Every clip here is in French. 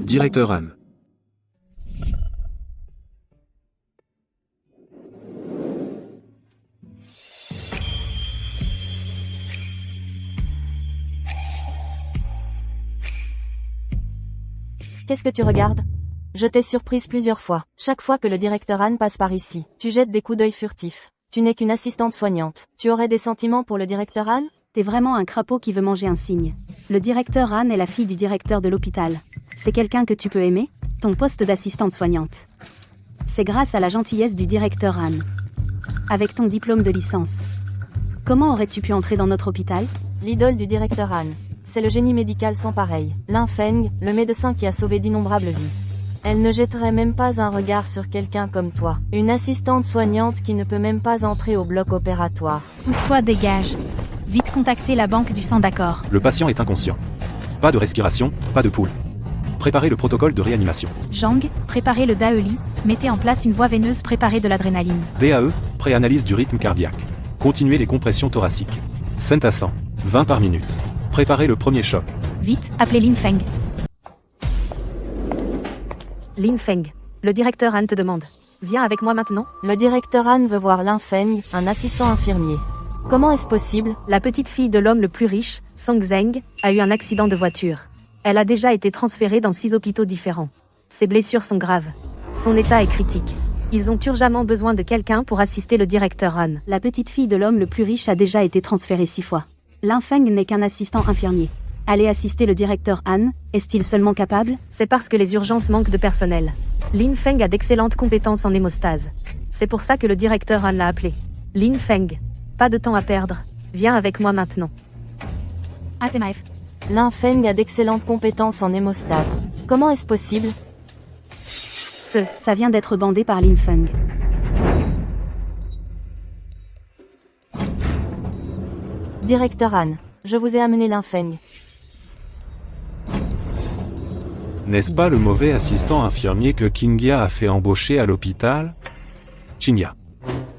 Directeur Han. Qu'est-ce que tu regardes? Je t'ai surprise plusieurs fois. Chaque fois que le directeur Han passe par ici, tu jettes des coups d'œil furtifs. Tu n'es qu'une assistante soignante. Tu aurais des sentiments pour le directeur Han? T'es vraiment un crapaud qui veut manger un cygne. Le directeur Han est la fille du directeur de l'hôpital. C'est quelqu'un que tu peux aimer? Ton poste d'assistante soignante. C'est grâce à la gentillesse du directeur Han. Avec ton diplôme de licence. Comment aurais-tu pu entrer dans notre hôpital? L'idole du directeur Han. C'est le génie médical sans pareil. Lin Feng, le médecin qui a sauvé d'innombrables vies. Elle ne jetterait même pas un regard sur quelqu'un comme toi. Une assistante soignante qui ne peut même pas entrer au bloc opératoire. Pousse-toi, dégage. Vite contacter la banque du sang, d'accord. Le patient est inconscient. Pas de respiration, pas de pouls. Préparez le protocole de réanimation. Jang, préparez le DAELI, mettez en place une voie veineuse, préparez de l'adrénaline. DAE, préanalyse du rythme cardiaque. Continuez les compressions thoraciques. Sent à 100, 20 par minute. Préparez le premier choc. Vite, appelez Lin Feng. Lin Feng, le directeur Han te demande. Viens avec moi maintenant. Le directeur Han veut voir Lin Feng, un assistant infirmier. Comment est-ce possible? La petite fille de l'homme le plus riche, Song Zheng, a eu un accident de voiture. Elle a déjà été transférée dans 6 hôpitaux différents. Ses blessures sont graves. Son état est critique. Ils ont urgemment besoin de quelqu'un pour assister le directeur Han. La petite fille de l'homme le plus riche a déjà été transférée 6 fois. Lin Feng n'est qu'un assistant infirmier. Aller assister le directeur Han, est-il seulement capable? C'est parce que les urgences manquent de personnel. Lin Feng a d'excellentes compétences en hémostase. C'est pour ça que le directeur Han l'a appelé. Lin Feng, pas de temps à perdre. Viens avec moi maintenant. ASMAF. Lin Feng a d'excellentes compétences en hémostase. Comment est-ce possible? Ça vient d'être bandé par Lin Feng. Directeur Han, je vous ai amené Lin Feng. N'est-ce pas le mauvais assistant infirmier que Qingya a fait embaucher à l'hôpital? Qingya.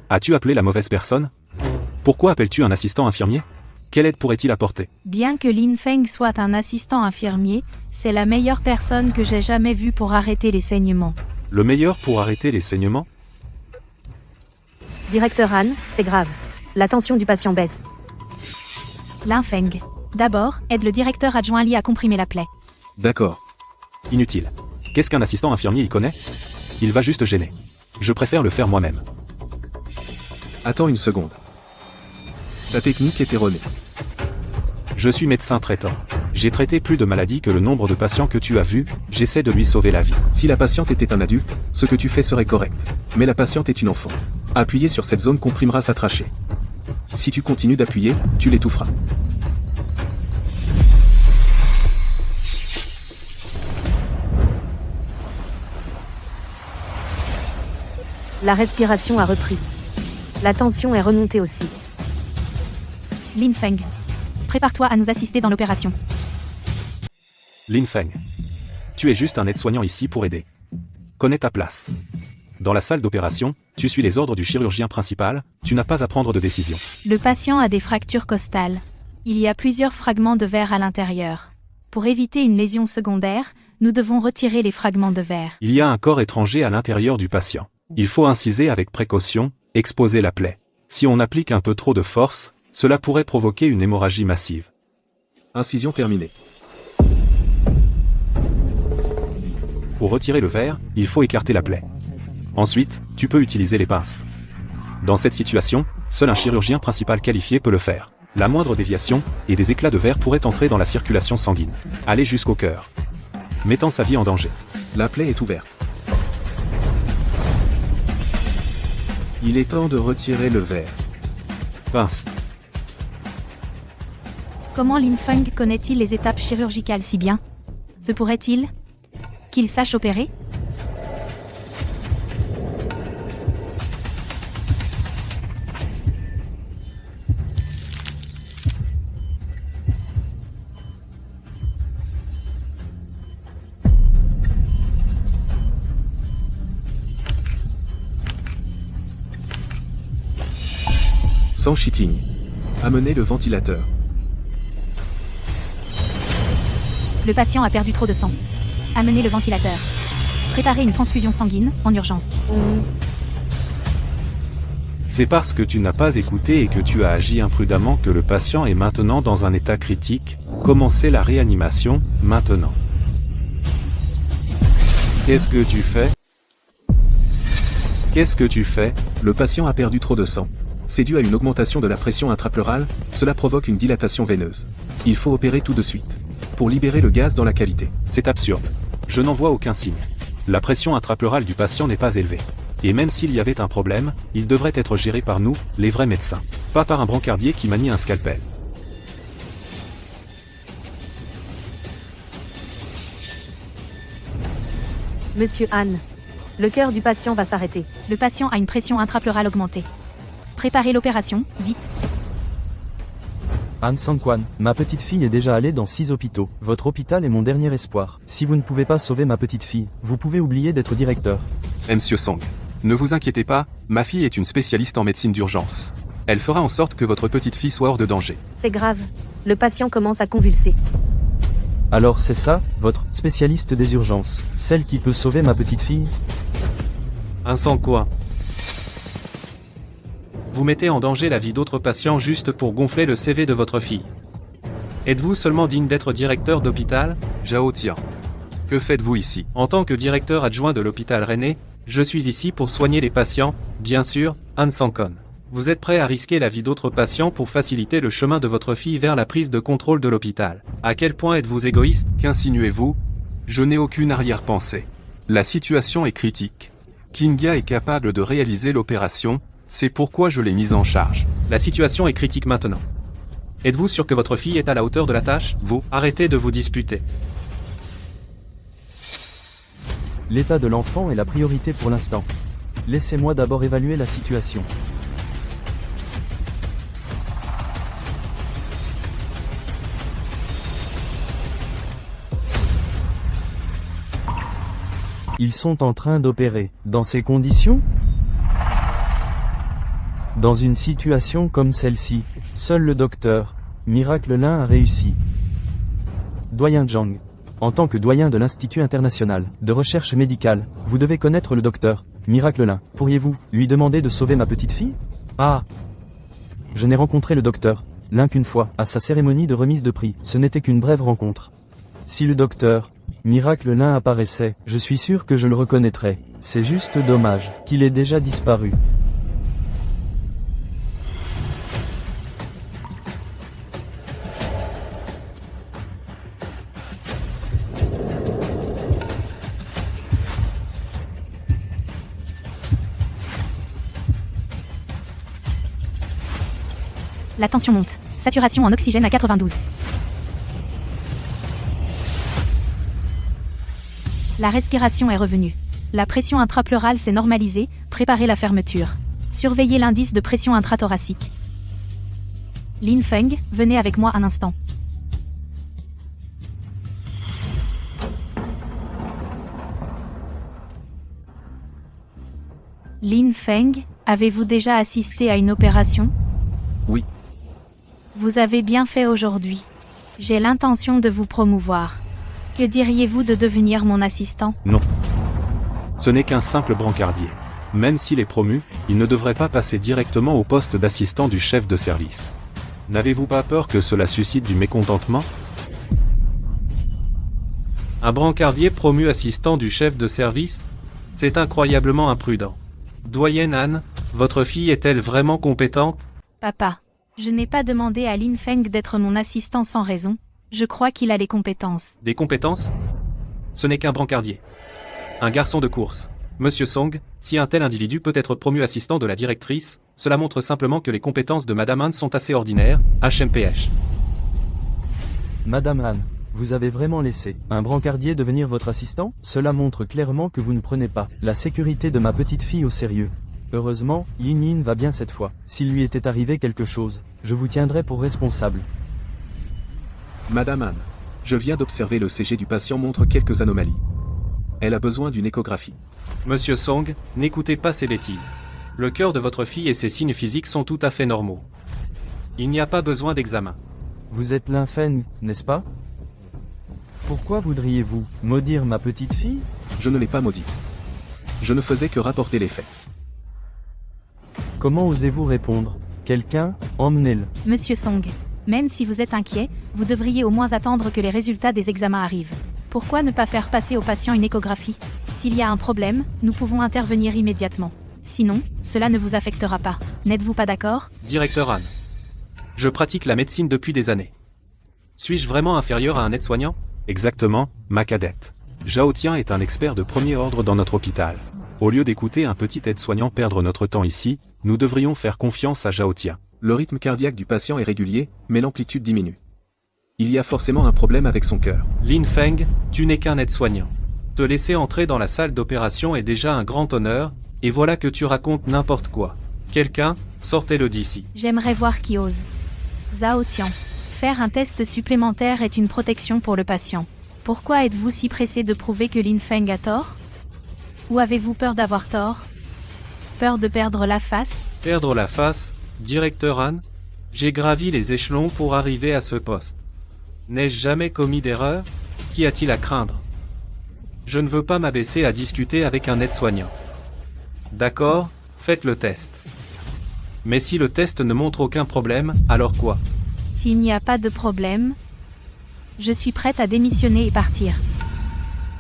As-tu appelé la mauvaise personne? Pourquoi appelles-tu un assistant infirmier? Quelle aide pourrait-il apporter? Bien que Lin Feng soit un assistant infirmier, c'est la meilleure personne que j'ai jamais vue pour arrêter les saignements. Le meilleur pour arrêter les saignements? Directeur Han, c'est grave. La tension du patient baisse. Lin Feng. D'abord, aide le directeur adjoint Li à comprimer la plaie. D'accord. Inutile. Qu'est-ce qu'un assistant infirmier y connaît? Il va juste gêner. Je préfère le faire moi-même. Attends une seconde. Ta technique est erronée. Je suis médecin traitant. J'ai traité plus de maladies que le nombre de patients que tu as vus, j'essaie de lui sauver la vie. Si la patiente était un adulte, ce que tu fais serait correct. Mais la patiente est une enfant. Appuyer sur cette zone comprimera sa trachée. Si tu continues d'appuyer, tu l'étoufferas. La respiration a repris. La tension est remontée aussi. Lin Feng. Prépare-toi à nous assister dans l'opération. Lin Feng. Tu es juste un aide-soignant ici pour aider. Connais ta place. Dans la salle d'opération, tu suis les ordres du chirurgien principal, tu n'as pas à prendre de décision. Le patient a des fractures costales. Il y a plusieurs fragments de verre à l'intérieur. Pour éviter une lésion secondaire, nous devons retirer les fragments de verre. Il y a un corps étranger à l'intérieur du patient. Il faut inciser avec précaution, exposer la plaie. Si on applique un peu trop de force, cela pourrait provoquer une hémorragie massive. Incision terminée. Pour retirer le verre, il faut écarter la plaie. Ensuite, tu peux utiliser les pinces. Dans cette situation, seul un chirurgien principal qualifié peut le faire. La moindre déviation, et des éclats de verre pourraient entrer dans la circulation sanguine. Aller jusqu'au cœur. Mettant sa vie en danger. La plaie est ouverte. Il est temps de retirer le verre. Pince. Comment Lin Feng connaît-il les étapes chirurgicales si bien? Se pourrait-il qu'il sache opérer? Sans cheating. Amenez le ventilateur. Le patient a perdu trop de sang. Amenez le ventilateur. Préparez une transfusion sanguine, en urgence. C'est parce que tu n'as pas écouté et que tu as agi imprudemment que le patient est maintenant dans un état critique. Commencez la réanimation, maintenant. Qu'est-ce que tu fais? Qu'est-ce que tu fais? Le patient a perdu trop de sang. C'est dû à une augmentation de la pression intrapleurale, cela provoque une dilatation veineuse. Il faut opérer tout de suite. Pour libérer le gaz dans la cavité. C'est absurde. Je n'en vois aucun signe. La pression intrapleurale du patient n'est pas élevée. Et même s'il y avait un problème, il devrait être géré par nous, les vrais médecins. Pas par un brancardier qui manie un scalpel. Monsieur Han. Le cœur du patient va s'arrêter. Le patient a une pression intrapleurale augmentée. Préparez l'opération, vite. Han Sang-kwan, ma petite fille est déjà allée dans 6 hôpitaux. Votre hôpital est mon dernier espoir. Si vous ne pouvez pas sauver ma petite fille, vous pouvez oublier d'être directeur. Monsieur Song. Ne vous inquiétez pas, ma fille est une spécialiste en médecine d'urgence. Elle fera en sorte que votre petite fille soit hors de danger. C'est grave. Le patient commence à convulser. Alors c'est ça, votre spécialiste des urgences. Celle qui peut sauver ma petite fille? Un sang quoi? Vous mettez en danger la vie d'autres patients juste pour gonfler le CV de votre fille. Êtes-vous seulement digne d'être directeur d'hôpital? Zhao Tian. Que faites-vous ici? En tant que directeur adjoint de l'hôpital rennais, je suis ici pour soigner les patients, bien sûr, Han Sang-kon. Vous êtes prêt à risquer la vie d'autres patients pour faciliter le chemin de votre fille vers la prise de contrôle de l'hôpital. À quel point êtes-vous égoïste? Qu'insinuez-vous? Je n'ai aucune arrière-pensée. La situation est critique. Kinga est capable de réaliser l'opération, c'est pourquoi je l'ai mise en charge. La situation est critique maintenant. Êtes-vous sûr que votre fille est à la hauteur de la tâche? Vous, arrêtez de vous disputer. L'état de l'enfant est la priorité pour l'instant. Laissez-moi d'abord évaluer la situation. Ils sont en train d'opérer. Dans ces conditions? Dans une situation comme celle-ci, seul le docteur, Miracle Lin a réussi. Doyen Zhang. En tant que doyen de l'Institut international de recherche médicale, vous devez connaître le docteur, Miracle Lin. Pourriez-vous lui demander de sauver ma petite fille? Ah! Je n'ai rencontré le docteur Lin qu'une fois, à sa cérémonie de remise de prix. Ce n'était qu'une brève rencontre. Si le docteur Miracle Lin apparaissait, je suis sûr que je le reconnaîtrais. C'est juste dommage qu'il ait déjà disparu. La tension monte. Saturation en oxygène à 92. La respiration est revenue. La pression intrapleurale s'est normalisée, préparez la fermeture. Surveillez l'indice de pression intrathoracique. Lin Feng, venez avec moi un instant. Lin Feng, avez-vous déjà assisté à une opération? Oui. Vous avez bien fait aujourd'hui. J'ai l'intention de vous promouvoir. Que diriez-vous de devenir mon assistant? Non. Ce n'est qu'un simple brancardier. Même s'il est promu, il ne devrait pas passer directement au poste d'assistant du chef de service. N'avez-vous pas peur que cela suscite du mécontentement? Un brancardier promu assistant du chef de service? C'est incroyablement imprudent. Doyenne Anne, votre fille est-elle vraiment compétente? Papa, je n'ai pas demandé à Lin Feng d'être mon assistant sans raison. Je crois qu'il a les compétences. Des compétences? Ce n'est qu'un brancardier. Un garçon de course. Monsieur Song, si un tel individu peut être promu assistant de la directrice, cela montre simplement que les compétences de Madame Han sont assez ordinaires, HMPH. Madame Han, vous avez vraiment laissé un brancardier devenir votre assistant? Cela montre clairement que vous ne prenez pas la sécurité de ma petite fille au sérieux. Heureusement, Yin Yin va bien cette fois. S'il lui était arrivé quelque chose, je vous tiendrai pour responsable. Madame Anne, je viens d'observer le CG du patient montre quelques anomalies. Elle a besoin d'une échographie. Monsieur Song, n'écoutez pas ces bêtises. Le cœur de votre fille et ses signes physiques sont tout à fait normaux. Il n'y a pas besoin d'examen. Vous êtes Lin Feng, n'est-ce pas? Pourquoi voudriez-vous maudire ma petite fille? Je ne l'ai pas maudite. Je ne faisais que rapporter les faits. Comment osez-vous répondre? Quelqu'un, emmenez-le. Monsieur Song, même si vous êtes inquiet, vous devriez au moins attendre que les résultats des examens arrivent. Pourquoi ne pas faire passer au patient une échographie? S'il y a un problème, nous pouvons intervenir immédiatement. Sinon, cela ne vous affectera pas. N'êtes-vous pas d'accord? Directeur Han. Je pratique la médecine depuis des années. Suis-je vraiment inférieur à un aide-soignant? Exactement, ma cadette. Zhao Tian est un expert de premier ordre dans notre hôpital. Au lieu d'écouter un petit aide-soignant perdre notre temps ici, nous devrions faire confiance à Zhao Tian. Le rythme cardiaque du patient est régulier, mais l'amplitude diminue. Il y a forcément un problème avec son cœur. Lin Feng, tu n'es qu'un aide-soignant. Te laisser entrer dans la salle d'opération est déjà un grand honneur, et voilà que tu racontes n'importe quoi. Quelqu'un, sortez-le d'ici. J'aimerais voir qui ose. Zhao Tian. Faire un test supplémentaire est une protection pour le patient. Pourquoi êtes-vous si pressé de prouver que Lin Feng a tort? Ou avez-vous peur d'avoir tort? Peur de perdre la face? Perdre la face, directeur Han? J'ai gravi les échelons pour arriver à ce poste. N'ai-je jamais commis d'erreur? Qu'y a-t-il à craindre? Je ne veux pas m'abaisser à discuter avec un aide-soignant. D'accord, faites le test. Mais si le test ne montre aucun problème, alors quoi? S'il n'y a pas de problème, je suis prête à démissionner et partir.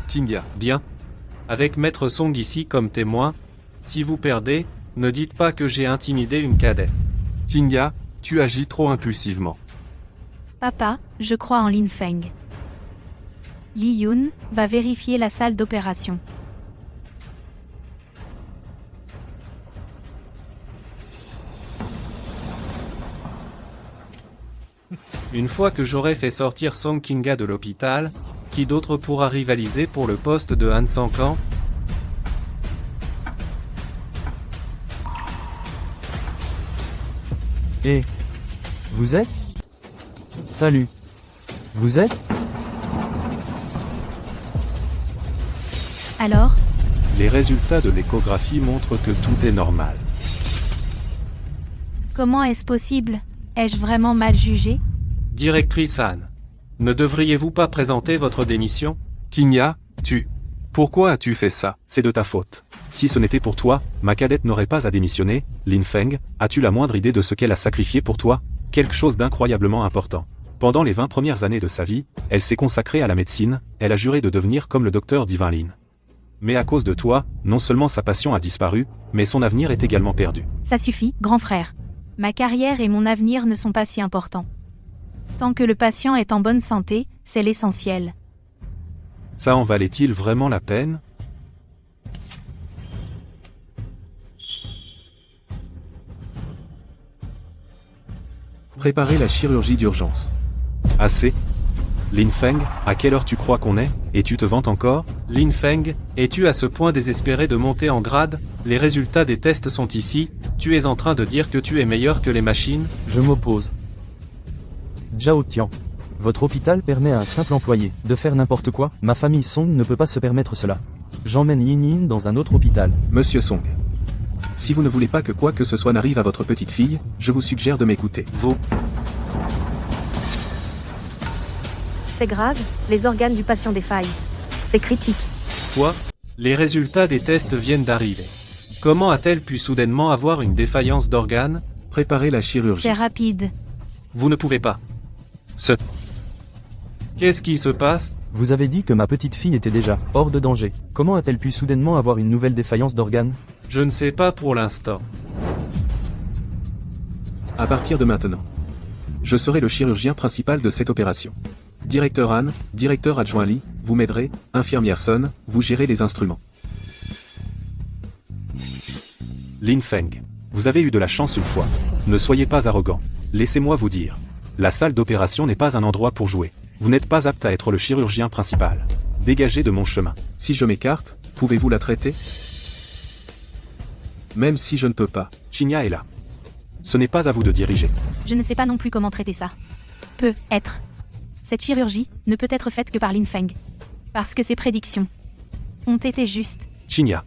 Qingya, Bien. Avec Maître Song ici comme témoin, si vous perdez, ne dites pas que j'ai intimidé une cadette. Qingya, tu agis trop impulsivement. Papa, je crois en Lin Feng. Li Yun va vérifier la salle d'opération. Une fois que j'aurai fait sortir Song Qingya de l'hôpital, qui d'autre pourra rivaliser pour le poste de Han Sang-kan? Et vous êtes? Salut. Vous êtes? Alors, Les résultats de l'échographie montrent que tout est normal. comment est-ce possible? Ai-je vraiment mal jugé? Directrice Han, ne devriez-vous pas présenter votre démission? Qingya, pourquoi as-tu fait ça? C'est de ta faute. Si ce n'était pour toi, ma cadette n'aurait pas à démissionner. Lin Feng, as-tu la moindre idée de ce qu'elle a sacrifié pour toi? Quelque chose d'incroyablement important. Pendant les 20 premières années de sa vie, elle s'est consacrée à la médecine, elle a juré de devenir comme le docteur Divin Lin. Mais à cause de toi, non seulement sa passion a disparu, mais son avenir est également perdu. Ça suffit, grand frère. Ma carrière et mon avenir ne sont pas si importants. Tant que le patient est en bonne santé, c'est l'essentiel. Ça en valait-il vraiment la peine? Préparez la chirurgie d'urgence. Assez. Lin Feng, à quelle heure tu crois qu'on est, et tu te vantes encore? Lin Feng, es-tu à ce point désespéré de monter en grade? Les résultats des tests sont ici, tu es en train de dire que tu es meilleur que les machines? Je m'oppose. Zhao Tian. Votre hôpital permet à un simple employé de faire n'importe quoi. Ma famille Song ne peut pas se permettre cela. J'emmène Yin Yin dans un autre hôpital. Monsieur Song. Si vous ne voulez pas que quoi que ce soit n'arrive à votre petite fille, je vous suggère de m'écouter. C'est grave, les organes du patient défaillent. C'est critique. Quoi? Les résultats des tests viennent d'arriver. Comment a-t-elle pu soudainement avoir une défaillance d'organes? Préparez la chirurgie. C'est rapide. Vous ne pouvez pas. Qu'est-ce qui se passe? Vous avez dit que ma petite fille était déjà hors de danger. Comment a-t-elle pu soudainement avoir une nouvelle défaillance d'organes? Je ne sais pas pour l'instant. À partir de maintenant, je serai le chirurgien principal de cette opération. Directeur Han, directeur adjoint Li, vous m'aiderez, infirmière Sun, vous gérez les instruments. Lin Feng, vous avez eu de la chance une fois. Ne soyez pas arrogant. Laissez-moi vous dire. La salle d'opération n'est pas un endroit pour jouer. Vous n'êtes pas apte à être le chirurgien principal. Dégagez de mon chemin. Si je m'écarte, pouvez-vous la traiter? Même si je ne peux pas. Qingya est là. Ce n'est pas à vous de diriger. Je ne sais pas non plus comment traiter ça. Peut être. Cette chirurgie ne peut être faite que par Lin Feng. Parce que ses prédictions ont été justes. Qingya.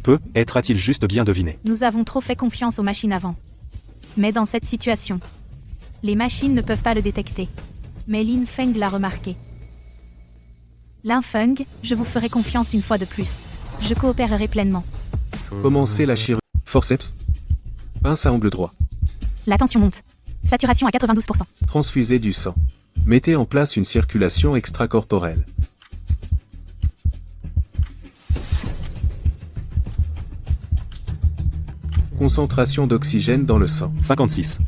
Peut-être a-t-il juste bien deviné. Nous avons trop fait confiance aux machines avant. Mais dans cette situation, les machines ne peuvent pas le détecter. Mais Lin Feng l'a remarqué. Lin Feng, je vous ferai confiance une fois de plus. Je coopérerai pleinement. Commencez la chirurgie. Forceps. Pince à angle droit. La tension monte. Saturation à 92%. Transfusez du sang. Mettez en place une circulation extracorporelle. Concentration d'oxygène dans le sang. 56.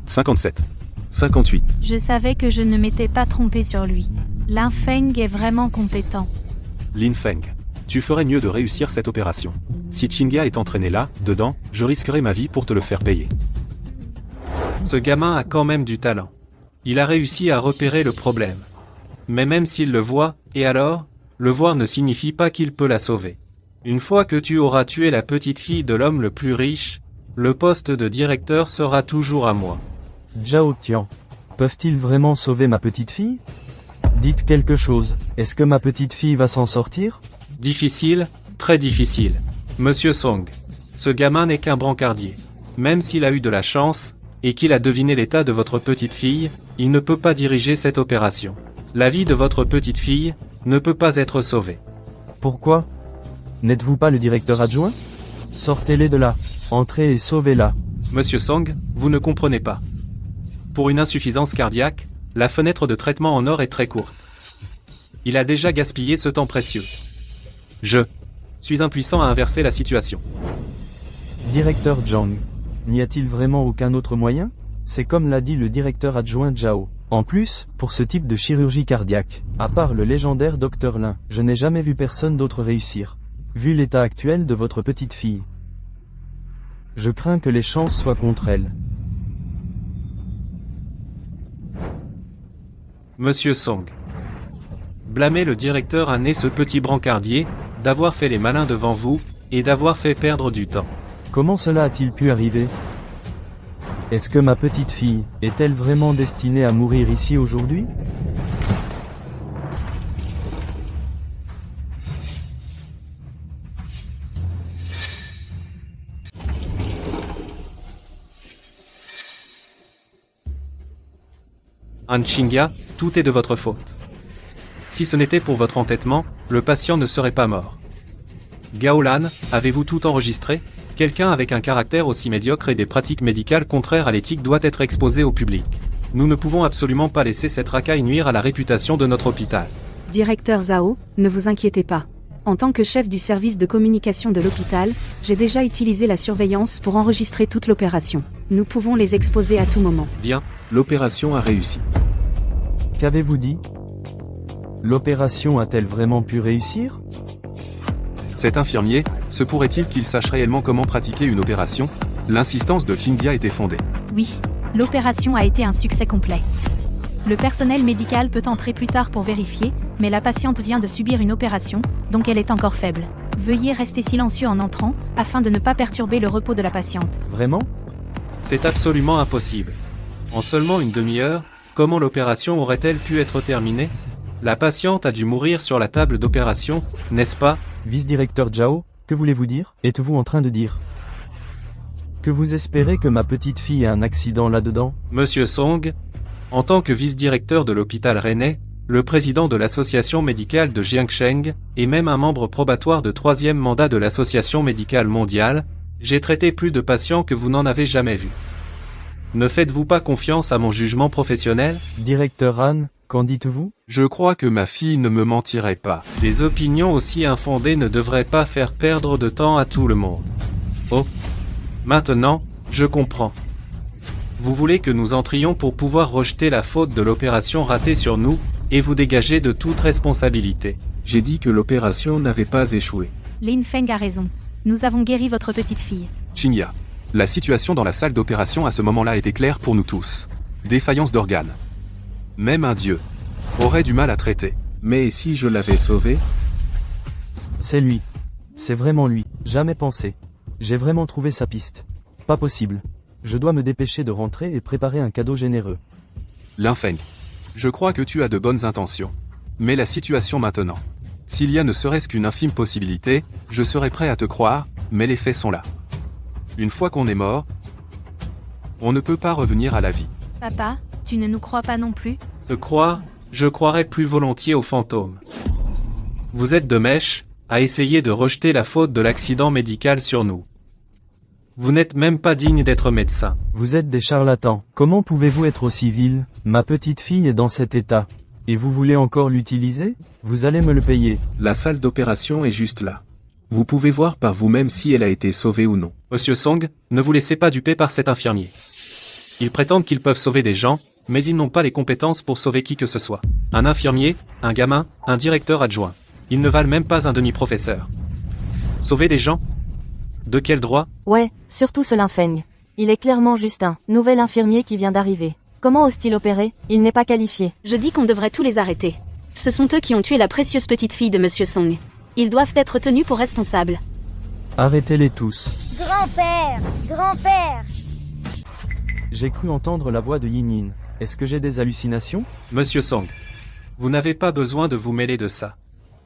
57. 58. Je savais que je ne m'étais pas trompé sur lui. Lin Feng est vraiment compétent. Lin Feng. Tu ferais mieux de réussir cette opération. Si Qingya est entraîné là, dedans, je risquerai ma vie pour te le faire payer. Ce gamin a quand même du talent. Il a réussi à repérer le problème. Mais même s'il le voit, et alors, le voir ne signifie pas qu'il peut la sauver. Une fois que tu auras tué la petite fille de l'homme le plus riche, le poste de directeur sera toujours à moi. Zhao Tian. Peuvent-ils vraiment sauver ma petite fille? Dites quelque chose. Est-ce que ma petite fille va s'en sortir? Difficile, très difficile. Monsieur Song, ce gamin n'est qu'un brancardier. Même s'il a eu de la chance, et qu'il a deviné l'état de votre petite fille, il ne peut pas diriger cette opération. La vie de votre petite fille ne peut pas être sauvée. Pourquoi? N'êtes-vous pas le directeur adjoint? Sortez-les de là. Entrez et sauvez-la. Monsieur Song, vous ne comprenez pas. Pour une insuffisance cardiaque, la fenêtre de traitement en or est très courte. Il a déjà gaspillé ce temps précieux. Je suis impuissant à inverser la situation. Directeur Zhang. N'y a-t-il vraiment aucun autre moyen? C'est comme l'a dit le directeur adjoint Zhao. En plus, pour ce type de chirurgie cardiaque, à part le légendaire Dr Lin, je n'ai jamais vu personne d'autre réussir. Vu l'état actuel de votre petite fille, je crains que les chances soient contre elle. Monsieur Song. Blâmer le directeur a né ce petit brancardier, d'avoir fait les malins devant vous, et d'avoir fait perdre du temps. Comment cela a-t-il pu arriver? Est-ce que ma petite fille est-elle vraiment destinée à mourir ici aujourd'hui? Han Qingya, tout est de votre faute. Si ce n'était pour votre entêtement, le patient ne serait pas mort. Gao Lan, avez-vous tout enregistré? Quelqu'un avec un caractère aussi médiocre et des pratiques médicales contraires à l'éthique doit être exposé au public. Nous ne pouvons absolument pas laisser cette racaille nuire à la réputation de notre hôpital. Directeur Zhao, ne vous inquiétez pas. En tant que chef du service de communication de l'hôpital, j'ai déjà utilisé la surveillance pour enregistrer toute l'opération. Nous pouvons les exposer à tout moment. Bien. L'opération a réussi. Qu'avez-vous dit? L'opération a-t-elle vraiment pu réussir? Cet infirmier, se pourrait-il qu'il sache réellement comment pratiquer une opération? L'insistance de Qingya était fondée. Oui, l'opération a été un succès complet. Le personnel médical peut entrer plus tard pour vérifier, mais la patiente vient de subir une opération, donc elle est encore faible. Veuillez rester silencieux en entrant, afin de ne pas perturber le repos de la patiente. Vraiment? C'est absolument impossible. En seulement une demi-heure, comment l'opération aurait-elle pu être terminée? La patiente a dû mourir sur la table d'opération, n'est-ce pas? Vice-directeur Zhao, que voulez-vous dire? Êtes-vous en train de dire que vous espérez que ma petite fille ait un accident là-dedans? Monsieur Song, en tant que vice-directeur de l'hôpital rennais, le président de l'association médicale de Jiangsheng, et même un membre probatoire de 3e mandat de l'association médicale mondiale, j'ai traité plus de patients que vous n'en avez jamais vus. Ne faites-vous pas confiance à mon jugement professionnel? Directeur Han, qu'en dites-vous? Je crois que ma fille ne me mentirait pas. Des opinions aussi infondées ne devraient pas faire perdre de temps à tout le monde. Oh. Maintenant, je comprends. Vous voulez que nous entrions pour pouvoir rejeter la faute de l'opération ratée sur nous, et vous dégager de toute responsabilité. J'ai dit que l'opération n'avait pas échoué. Lin Feng a raison. Nous avons guéri votre petite fille. Qingya. La situation dans la salle d'opération à ce moment-là était claire pour nous tous. Défaillance d'organes. Même un dieu aurait du mal à traiter. Mais si je l'avais sauvé? C'est lui. C'est vraiment lui. Jamais pensé. J'ai vraiment trouvé sa piste. Pas possible. Je dois me dépêcher de rentrer et préparer un cadeau généreux. Lin Feng. Je crois que tu as de bonnes intentions. Mais la situation maintenant. S'il y a ne serait-ce qu'une infime possibilité, je serais prêt à te croire, mais les faits sont là. Une fois qu'on est mort, on ne peut pas revenir à la vie. Papa, tu ne nous crois pas non plus? Te croire, je croirais plus volontiers aux fantômes. Vous êtes de mèche, à essayer de rejeter la faute de l'accident médical sur nous. Vous n'êtes même pas digne d'être médecin. Vous êtes des charlatans. Comment pouvez-vous être aussi vil? Ma petite fille est dans cet état. Et vous voulez encore l'utiliser? Vous allez me le payer. La salle d'opération est juste là. Vous pouvez voir par vous-même si elle a été sauvée ou non. Monsieur Song, ne vous laissez pas duper par cet infirmier. Ils prétendent qu'ils peuvent sauver des gens, mais ils n'ont pas les compétences pour sauver qui que ce soit. Un infirmier, un gamin, un directeur adjoint. Ils ne valent même pas un demi-professeur. Sauver des gens? De quel droit? Ouais, surtout ce Lin Feng. Il est clairement juste un nouvel infirmier qui vient d'arriver. Comment ose-t-il opérer? Il n'est pas qualifié. Je dis qu'on devrait tous les arrêter. Ce sont eux qui ont tué la précieuse petite fille de Monsieur Song. Ils doivent être tenus pour responsables. Arrêtez-les tous. Grand-père! Grand-père! J'ai cru entendre la voix de Yin. Est-ce que j'ai des hallucinations? Monsieur Song, vous n'avez pas besoin de vous mêler de ça.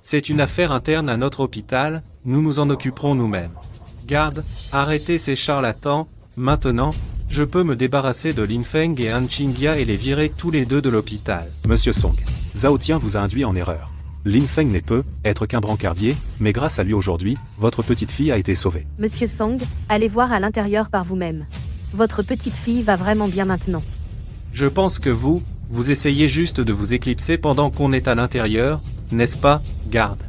C'est une affaire interne à notre hôpital, nous nous en occuperons nous-mêmes. Garde, arrêtez ces charlatans, maintenant, je peux me débarrasser de Lin Feng et Han Qinghia et les virer tous les deux de l'hôpital. Monsieur Song, Zhao Tian vous a induit en erreur. Lin Feng n'est peut être qu'un brancardier, mais grâce à lui aujourd'hui, votre petite fille a été sauvée. Monsieur Song, allez voir à l'intérieur par vous-même. Votre petite fille va vraiment bien maintenant. Je pense que vous essayez juste de vous éclipser pendant qu'on est à l'intérieur, n'est-ce pas, garde?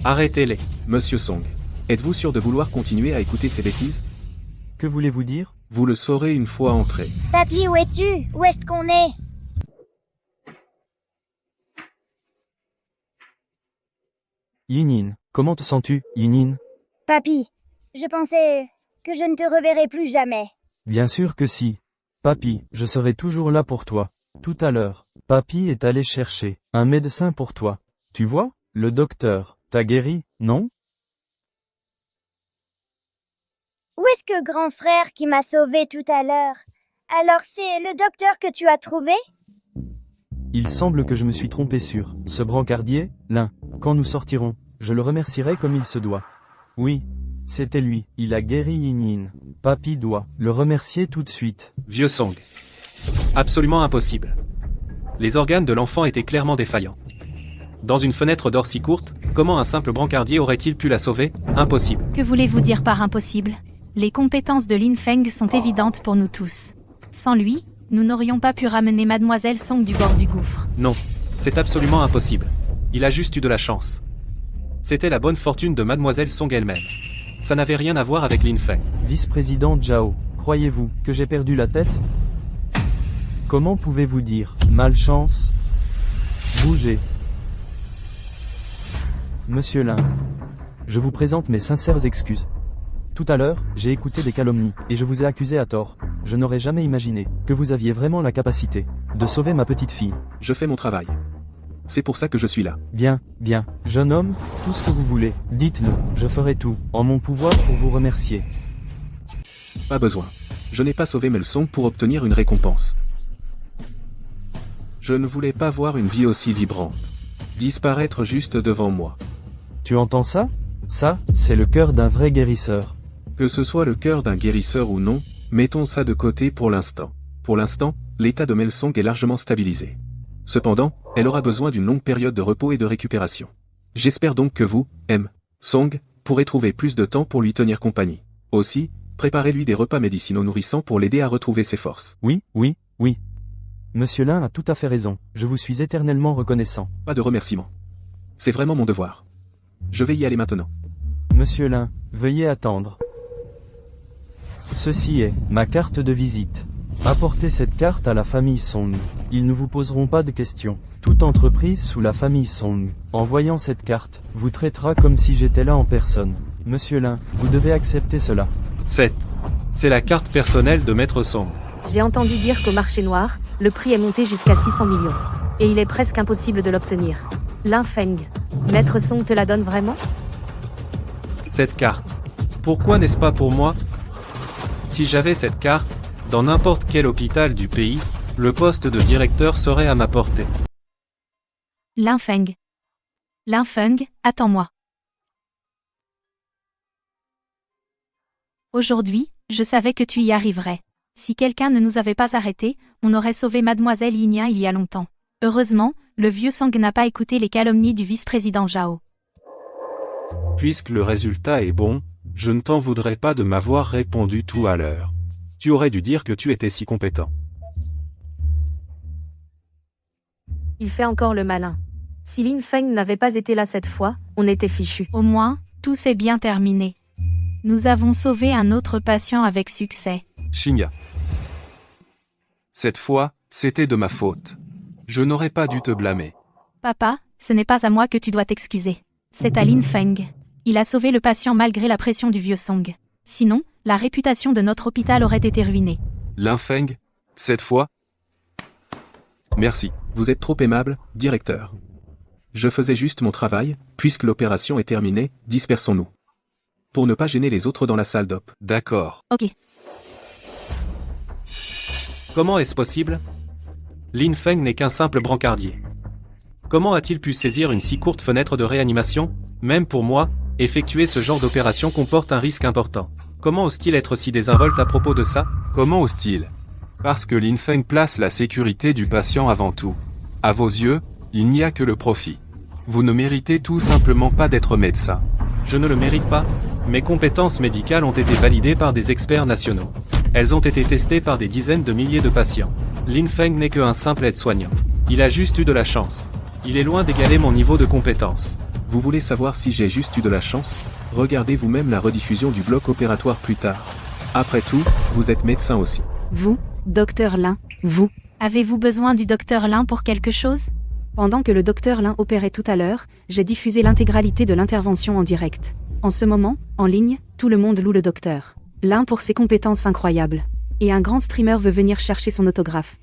Arrêtez-les. Monsieur Song, êtes-vous sûr de vouloir continuer à écouter ces bêtises? Que voulez-vous dire? Vous le saurez une fois entré. Papy, où es-tu? Où est-ce qu'on est? Yin, comment te sens-tu, Yin? Papy, je pensais que je ne te reverrai plus jamais. Bien sûr que si. Papy, je serai toujours là pour toi. Tout à l'heure, Papy est allé chercher un médecin pour toi. Tu vois, le docteur t'a guéri, non? Où est-ce que grand frère qui m'a sauvé tout à l'heure? Alors c'est le docteur que tu as trouvé? Il semble que je me suis trompé sur ce brancardier, Lin. Quand nous sortirons, je le remercierai comme il se doit. Oui, c'était lui, il a guéri Yin. Papy doit le remercier tout de suite. Vieux Song. Absolument impossible. Les organes de l'enfant étaient clairement défaillants. Dans une fenêtre d'or si courte, comment un simple brancardier aurait-il pu la sauver? Impossible. Que voulez-vous dire par impossible? Les compétences de Lin Feng sont évidentes pour nous tous. Sans lui, nous n'aurions pas pu ramener Mademoiselle Song du bord du gouffre. Non, c'est absolument impossible. Il a juste eu de la chance. C'était la bonne fortune de Mademoiselle Song elle-même. Ça n'avait rien à voir avec Lin Feng. Vice-président Zhao, croyez-vous que j'ai perdu la tête? Comment pouvez-vous dire malchance? Bougez. Monsieur Lin, je vous présente mes sincères excuses. Tout à l'heure, j'ai écouté des calomnies, et je vous ai accusé à tort. Je n'aurais jamais imaginé que vous aviez vraiment la capacité de sauver ma petite fille. Je fais mon travail. C'est pour ça que je suis là. Bien, bien. Jeune homme, tout ce que vous voulez, dites-le. Je ferai tout en mon pouvoir pour vous remercier. Pas besoin. Je n'ai pas sauvé Melsong pour obtenir une récompense. Je ne voulais pas voir une vie aussi vibrante disparaître juste devant moi. Tu entends ça? Ça, c'est le cœur d'un vrai guérisseur. Que ce soit le cœur d'un guérisseur ou non, mettons ça de côté pour l'instant. Pour l'instant, l'état de Melsong est largement stabilisé. Cependant, elle aura besoin d'une longue période de repos et de récupération. J'espère donc que vous, M. Song, pourrez trouver plus de temps pour lui tenir compagnie. Aussi, préparez-lui des repas médicinaux nourrissants pour l'aider à retrouver ses forces. Oui, oui, oui. Monsieur Lin a tout à fait raison. Je vous suis éternellement reconnaissant. Pas de remerciements. C'est vraiment mon devoir. Je vais y aller maintenant. Monsieur Lin, veuillez attendre. Ceci est ma carte de visite. Apportez cette carte à la famille Song. Ils ne vous poseront pas de questions. Toute entreprise sous la famille Song, en voyant cette carte, vous traitera comme si j'étais là en personne. Monsieur Lin, vous devez accepter cela. C'est la carte personnelle de Maître Song. J'ai entendu dire qu'au marché noir, le prix est monté jusqu'à 600 millions. Et il est presque impossible de l'obtenir. Lin Feng, Maître Song te la donne vraiment? Cette carte. Pourquoi n'est-ce pas pour moi? Si j'avais cette carte, dans n'importe quel hôpital du pays, le poste de directeur serait à ma portée. Lin Feng. Lin Feng, attends-moi. Aujourd'hui, je savais que tu y arriverais. Si quelqu'un ne nous avait pas arrêtés, on aurait sauvé Mademoiselle Yin il y a longtemps. Heureusement, le vieux Song n'a pas écouté les calomnies du vice-président Zhao. Puisque le résultat est bon, je ne t'en voudrais pas de m'avoir répondu tout à l'heure. Tu aurais dû dire que tu étais si compétent. Il fait encore le malin. Si Lin Feng n'avait pas été là cette fois, on était fichu. Au moins, tout s'est bien terminé. Nous avons sauvé un autre patient avec succès. Xingya. Cette fois, c'était de ma faute. Je n'aurais pas dû te blâmer. Papa, ce n'est pas à moi que tu dois t'excuser. C'est à Lin Feng. Il a sauvé le patient malgré la pression du vieux Song. Sinon, la réputation de notre hôpital aurait été ruinée. Lin Feng, cette fois. Merci. Vous êtes trop aimable, directeur. Je faisais juste mon travail, puisque l'opération est terminée, dispersons-nous. Pour ne pas gêner les autres dans la salle d'op. D'accord. Ok. Comment est-ce possible? Lin Feng n'est qu'un simple brancardier. Comment a-t-il pu saisir une si courte fenêtre de réanimation? Même pour moi, effectuer ce genre d'opération comporte un risque important. Comment ose-t-il être si désinvolte à propos de ça? Comment ose-t-il? Parce que Lin Feng place la sécurité du patient avant tout. À vos yeux, il n'y a que le profit. Vous ne méritez tout simplement pas d'être médecin. Je ne le mérite pas. Mes compétences médicales ont été validées par des experts nationaux. Elles ont été testées par des dizaines de milliers de patients. Lin Feng n'est qu'un simple aide-soignant. Il a juste eu de la chance. Il est loin d'égaler mon niveau de compétence. Vous voulez savoir si j'ai juste eu de la chance? Regardez vous-même la rediffusion du bloc opératoire plus tard. Après tout, vous êtes médecin aussi. Vous, docteur Lin, vous. Avez-vous besoin du docteur Lin pour quelque chose? Pendant que le docteur Lin opérait tout à l'heure, j'ai diffusé l'intégralité de l'intervention en direct. En ce moment, en ligne, tout le monde loue le docteur Lin pour ses compétences incroyables. Et un grand streamer veut venir chercher son autographe.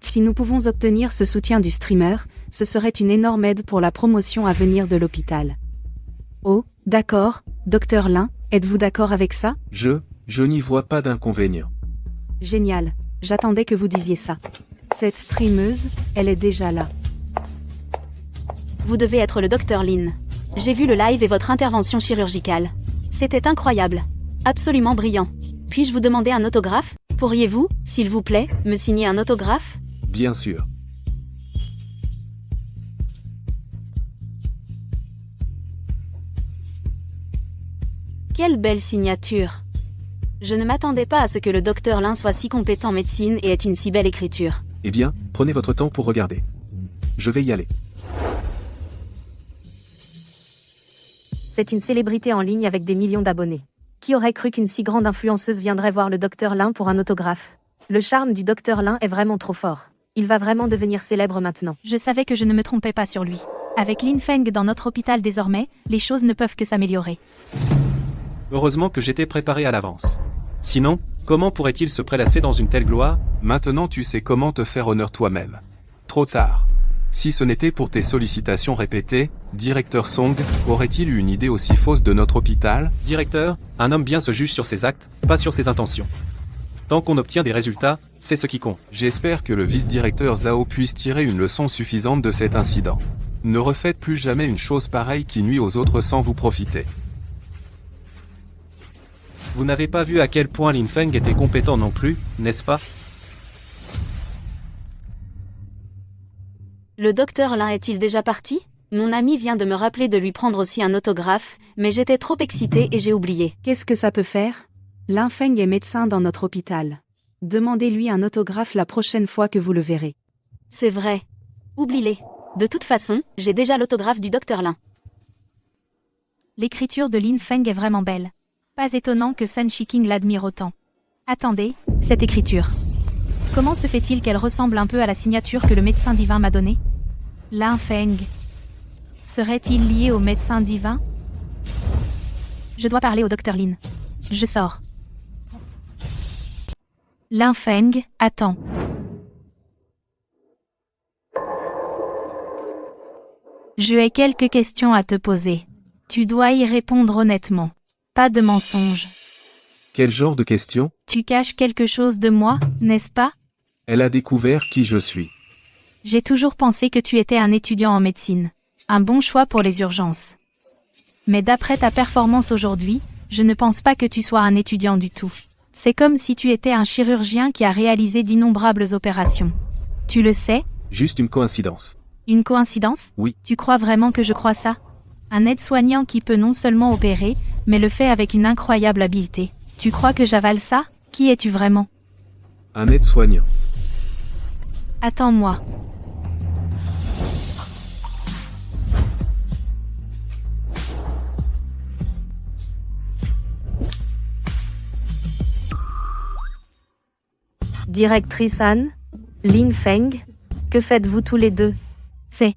Si nous pouvons obtenir ce soutien du streamer, ce serait une énorme aide pour la promotion à venir de l'hôpital. Oh, d'accord, docteur Lin, êtes-vous d'accord avec ça? Je n'y vois pas d'inconvénient. Génial, j'attendais que vous disiez ça. Cette streameuse, elle est déjà là. Vous devez être le docteur Lin. J'ai vu le live et votre intervention chirurgicale. C'était incroyable. Absolument brillant. Puis-je vous demander un autographe? Pourriez-vous, s'il vous plaît, me signer un autographe? Bien sûr. Quelle belle signature. Je ne m'attendais pas à ce que le docteur Lin soit si compétent en médecine et ait une si belle écriture. Eh bien, prenez votre temps pour regarder. Je vais y aller. C'est une célébrité en ligne avec des millions d'abonnés. Qui aurait cru qu'une si grande influenceuse viendrait voir le docteur Lin pour un autographe? Le charme du docteur Lin est vraiment trop fort. Il va vraiment devenir célèbre maintenant. Je savais que je ne me trompais pas sur lui. Avec Lin Feng dans notre hôpital désormais, les choses ne peuvent que s'améliorer. Heureusement que j'étais préparé à l'avance. Sinon, comment pourrait-il se prélasser dans une telle gloire? Maintenant tu sais comment te faire honneur toi-même. Trop tard. Si ce n'était pour tes sollicitations répétées, directeur Song aurait-il eu une idée aussi fausse de notre hôpital? Directeur, un homme bien se juge sur ses actes, pas sur ses intentions. Tant qu'on obtient des résultats, c'est ce qui compte. J'espère que le vice-directeur Zhao puisse tirer une leçon suffisante de cet incident. Ne refaites plus jamais une chose pareille qui nuit aux autres sans vous profiter. Vous n'avez pas vu à quel point Lin Feng était compétent non plus, n'est-ce pas? Le docteur Lin est-il déjà parti? Mon ami vient de me rappeler de lui prendre aussi un autographe, mais j'étais trop excitée et j'ai oublié. Qu'est-ce que ça peut faire? Lin Feng est médecin dans notre hôpital. Demandez-lui un autographe la prochaine fois que vous le verrez. C'est vrai. Oublie-les. De toute façon, j'ai déjà l'autographe du docteur Lin. L'écriture de Lin Feng est vraiment belle. Pas étonnant que Sun Shiking l'admire autant. Attendez, cette écriture. Comment se fait-il qu'elle ressemble un peu à la signature que le médecin divin m'a donnée? Lin Feng. Serait-il lié au médecin divin? Je dois parler au docteur Lin. Je sors. Lin Feng, attends. Je ai quelques questions à te poser. Tu dois y répondre honnêtement. Pas de mensonges. Quel genre de question? Tu caches quelque chose de moi, n'est-ce pas? Elle a découvert qui je suis. J'ai toujours pensé que tu étais un étudiant en médecine. Un bon choix pour les urgences. Mais d'après ta performance aujourd'hui, je ne pense pas que tu sois un étudiant du tout. C'est comme si tu étais un chirurgien qui a réalisé d'innombrables opérations. Tu le sais? Juste une coïncidence. Une coïncidence? Oui. Tu crois vraiment que je crois ça? Un aide-soignant qui peut non seulement opérer, mais le fait avec une incroyable habileté. Tu crois que j'avale ça? Qui es-tu vraiment? Un aide-soignant. Attends-moi. Directrice Anne, Lin Feng, que faites-vous tous les deux? C'est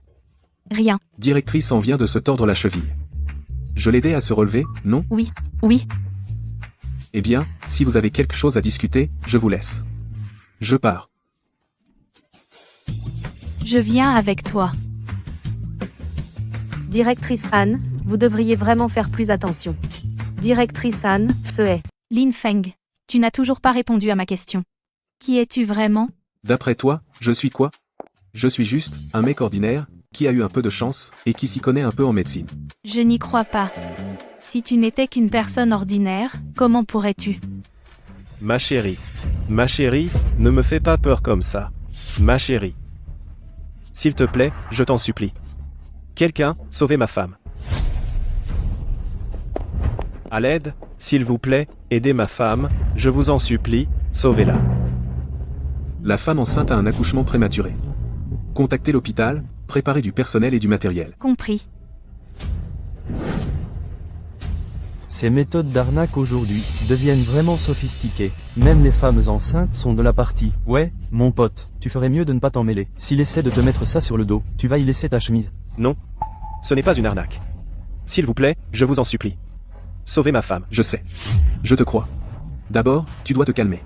rien. Directrice en vient de se tordre la cheville. Je l'aidais à se relever, non? Oui. Eh bien, si vous avez quelque chose à discuter, je vous laisse. Je pars. Je viens avec toi. Directrice Anne, vous devriez vraiment faire plus attention. Directrice Anne, ce est. Lin Feng, tu n'as toujours pas répondu à ma question. Qui es-tu vraiment? D'après toi, je suis quoi? Je suis juste un mec ordinaire, qui a eu un peu de chance, et qui s'y connaît un peu en médecine. Je n'y crois pas. Si tu n'étais qu'une personne ordinaire, comment pourrais-tu? Ma chérie, ne me fais pas peur comme ça. Ma chérie. S'il te plaît, je t'en supplie. Quelqu'un, sauvez ma femme. À l'aide, s'il vous plaît, aidez ma femme, je vous en supplie, sauvez-la. La femme enceinte a un accouchement prématuré. Contactez l'hôpital, préparez du personnel et du matériel. Compris. Ces méthodes d'arnaque aujourd'hui deviennent vraiment sophistiquées. Même les femmes enceintes sont de la partie. Ouais, mon pote, tu ferais mieux de ne pas t'en mêler. S'il essaie de te mettre ça sur le dos, tu vas y laisser ta chemise. Non. Ce n'est pas une arnaque. S'il vous plaît, je vous en supplie. Sauvez ma femme. Je sais. Je te crois. D'abord, tu dois te calmer.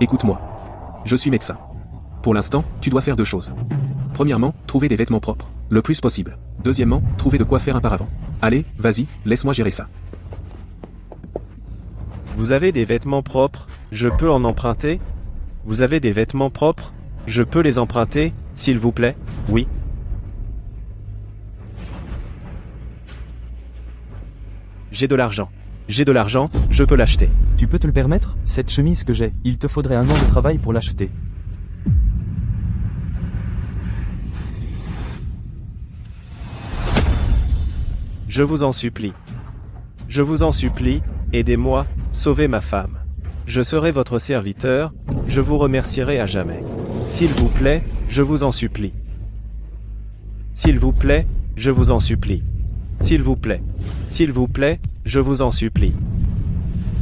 Écoute-moi. Je suis médecin. Pour l'instant, tu dois faire deux choses. Premièrement, trouver des vêtements propres, le plus possible. Deuxièmement, trouver de quoi faire un paravent. Allez, vas-y, laisse-moi gérer ça. Vous avez des vêtements propres, je peux en emprunter? Vous avez des vêtements propres, je peux les emprunter, s'il vous plaît? Oui. J'ai de l'argent, je peux l'acheter. Tu peux te le permettre? Cette chemise que j'ai, il te faudrait un an de travail pour l'acheter. Je vous en supplie. Je vous en supplie, aidez-moi, sauvez ma femme. Je serai votre serviteur, je vous remercierai à jamais. S'il vous plaît, je vous en supplie. S'il vous plaît, je vous en supplie. S'il vous plaît, je vous en supplie.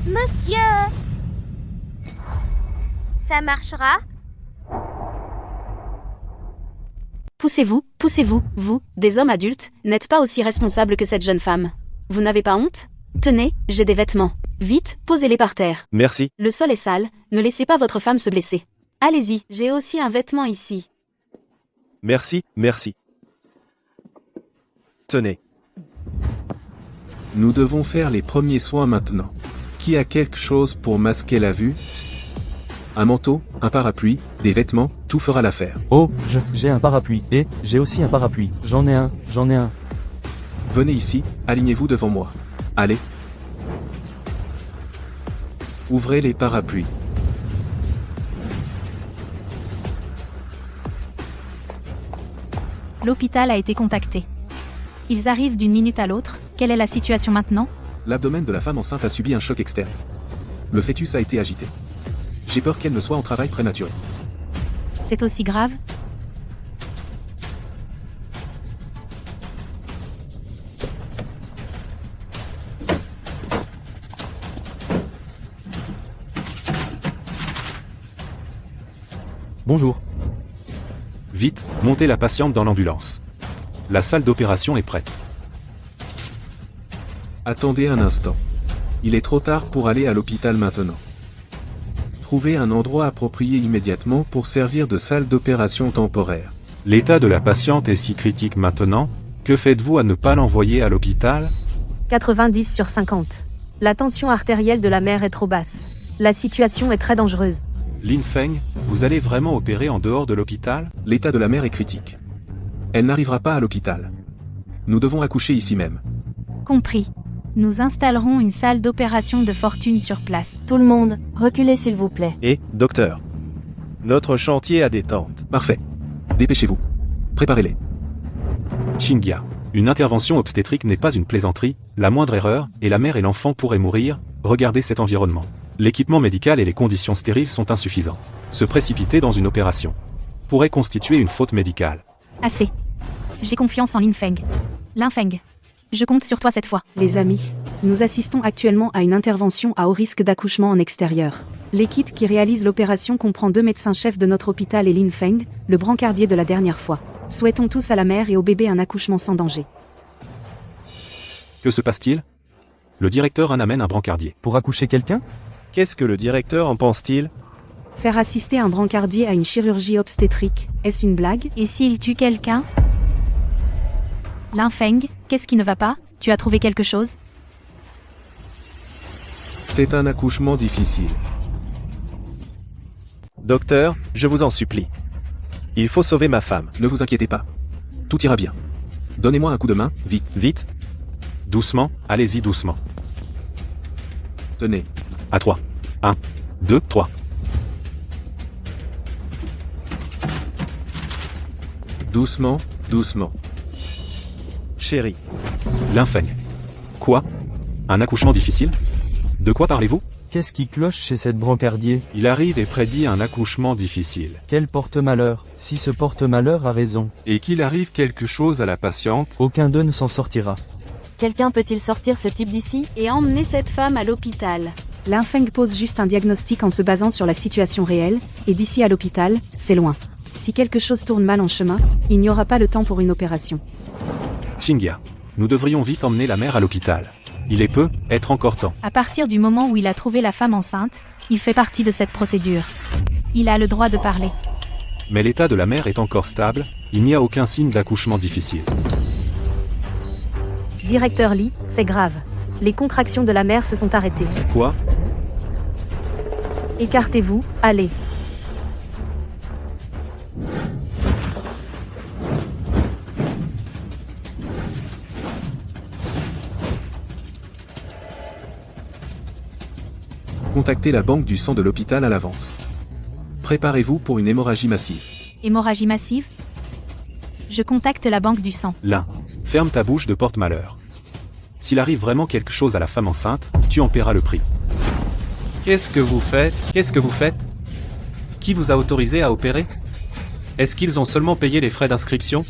Monsieur! Ça marchera? Poussez-vous, vous, des hommes adultes, n'êtes pas aussi responsables que cette jeune femme. Vous n'avez pas honte? Tenez, j'ai des vêtements. Vite, posez-les par terre. Merci. Le sol est sale, ne laissez pas votre femme se blesser. Allez-y, j'ai aussi un vêtement ici. Merci. Tenez. Nous devons faire les premiers soins maintenant. Qui a quelque chose pour masquer la vue? Un manteau, un parapluie, des vêtements, tout fera l'affaire. Oh, j'ai un parapluie, et j'ai aussi un parapluie. J'en ai un. Venez ici, alignez-vous devant moi. Allez. Ouvrez les parapluies. L'hôpital a été contacté. Ils arrivent d'une minute à l'autre. Quelle est la situation maintenant? L'abdomen de la femme enceinte a subi un choc externe. Le fœtus a été agité. J'ai peur qu'elle ne soit en travail prématuré. C'est aussi grave? Bonjour. Vite, montez la patiente dans l'ambulance. La salle d'opération est prête. Attendez un instant. Il est trop tard pour aller à l'hôpital maintenant. Trouvez un endroit approprié immédiatement pour servir de salle d'opération temporaire. L'état de la patiente est si critique maintenant, que faites-vous à ne pas l'envoyer à l'hôpital? 90/50. La tension artérielle de la mère est trop basse. La situation est très dangereuse. Lin Feng, vous allez vraiment opérer en dehors de l'hôpital? L'état de la mère est critique. Elle n'arrivera pas à l'hôpital. Nous devons accoucher ici même. Compris. Nous installerons une salle d'opération de fortune sur place. Tout le monde, reculez s'il vous plaît. Et, docteur. Notre chantier a des tentes. Parfait. Dépêchez-vous. Préparez-les. Xinghia. Une intervention obstétrique n'est pas une plaisanterie, la moindre erreur, et la mère et l'enfant pourraient mourir. Regardez cet environnement. L'équipement médical et les conditions stériles sont insuffisants. Se précipiter dans une opération pourrait constituer une faute médicale. Assez. J'ai confiance en Lin Feng. Lin Feng. Je compte sur toi cette fois. Les amis, nous assistons actuellement à une intervention à haut risque d'accouchement en extérieur. L'équipe qui réalise l'opération comprend 2 médecins-chefs de notre hôpital et Lin Feng, le brancardier de la dernière fois. Souhaitons tous à la mère et au bébé un accouchement sans danger. Que se passe-t-il? Le directeur en amène un brancardier. Pour accoucher quelqu'un? Qu'est-ce que le directeur en pense-t-il? Faire assister un brancardier à une chirurgie obstétrique, est-ce une blague? Et s'il tue quelqu'un? Lin Feng, qu'est-ce qui ne va pas? Tu as trouvé quelque chose? C'est un accouchement difficile. Docteur, je vous en supplie. Il faut sauver ma femme. Ne vous inquiétez pas. Tout ira bien. Donnez-moi un coup de main, vite. Vite. Doucement, allez-y doucement. Tenez. À 3. 1, 2, 3. Doucement, doucement. Chérie. Lin Feng. Quoi? Un accouchement difficile? De quoi parlez-vous? Qu'est-ce qui cloche chez cette brancardier? Il arrive et prédit un accouchement difficile. Quel porte-malheur? Si ce porte-malheur a raison, Et qu'il arrive quelque chose à la patiente, aucun d'eux ne s'en sortira. Quelqu'un peut-il sortir ce type d'ici? Et emmener cette femme à l'hôpital. Lin Feng pose juste un diagnostic en se basant sur la situation réelle, et d'ici à l'hôpital, c'est loin. Si quelque chose tourne mal en chemin, il n'y aura pas le temps pour une opération. Xinghia. Nous devrions vite emmener la mère à l'hôpital. Il est peu, être encore temps. À partir du moment où il a trouvé la femme enceinte, il fait partie de cette procédure. Il a le droit de parler. Mais l'état de la mère est encore stable, il n'y a aucun signe d'accouchement difficile. Directeur Li, c'est grave. Les contractions de la mère se sont arrêtées. Quoi? Écartez-vous, allez. contactez la banque du sang de l'hôpital à l'avance. Préparez-vous pour une hémorragie massive. Hémorragie massive? Je contacte la banque du sang. Là. Ferme ta bouche de porte-malheur. S'il arrive vraiment quelque chose à la femme enceinte, tu en paieras le prix. Qu'est-ce que vous faites? Qu'est-ce que vous faites? Qui vous a autorisé à opérer? Est-ce qu'ils ont seulement payé les frais d'inscription?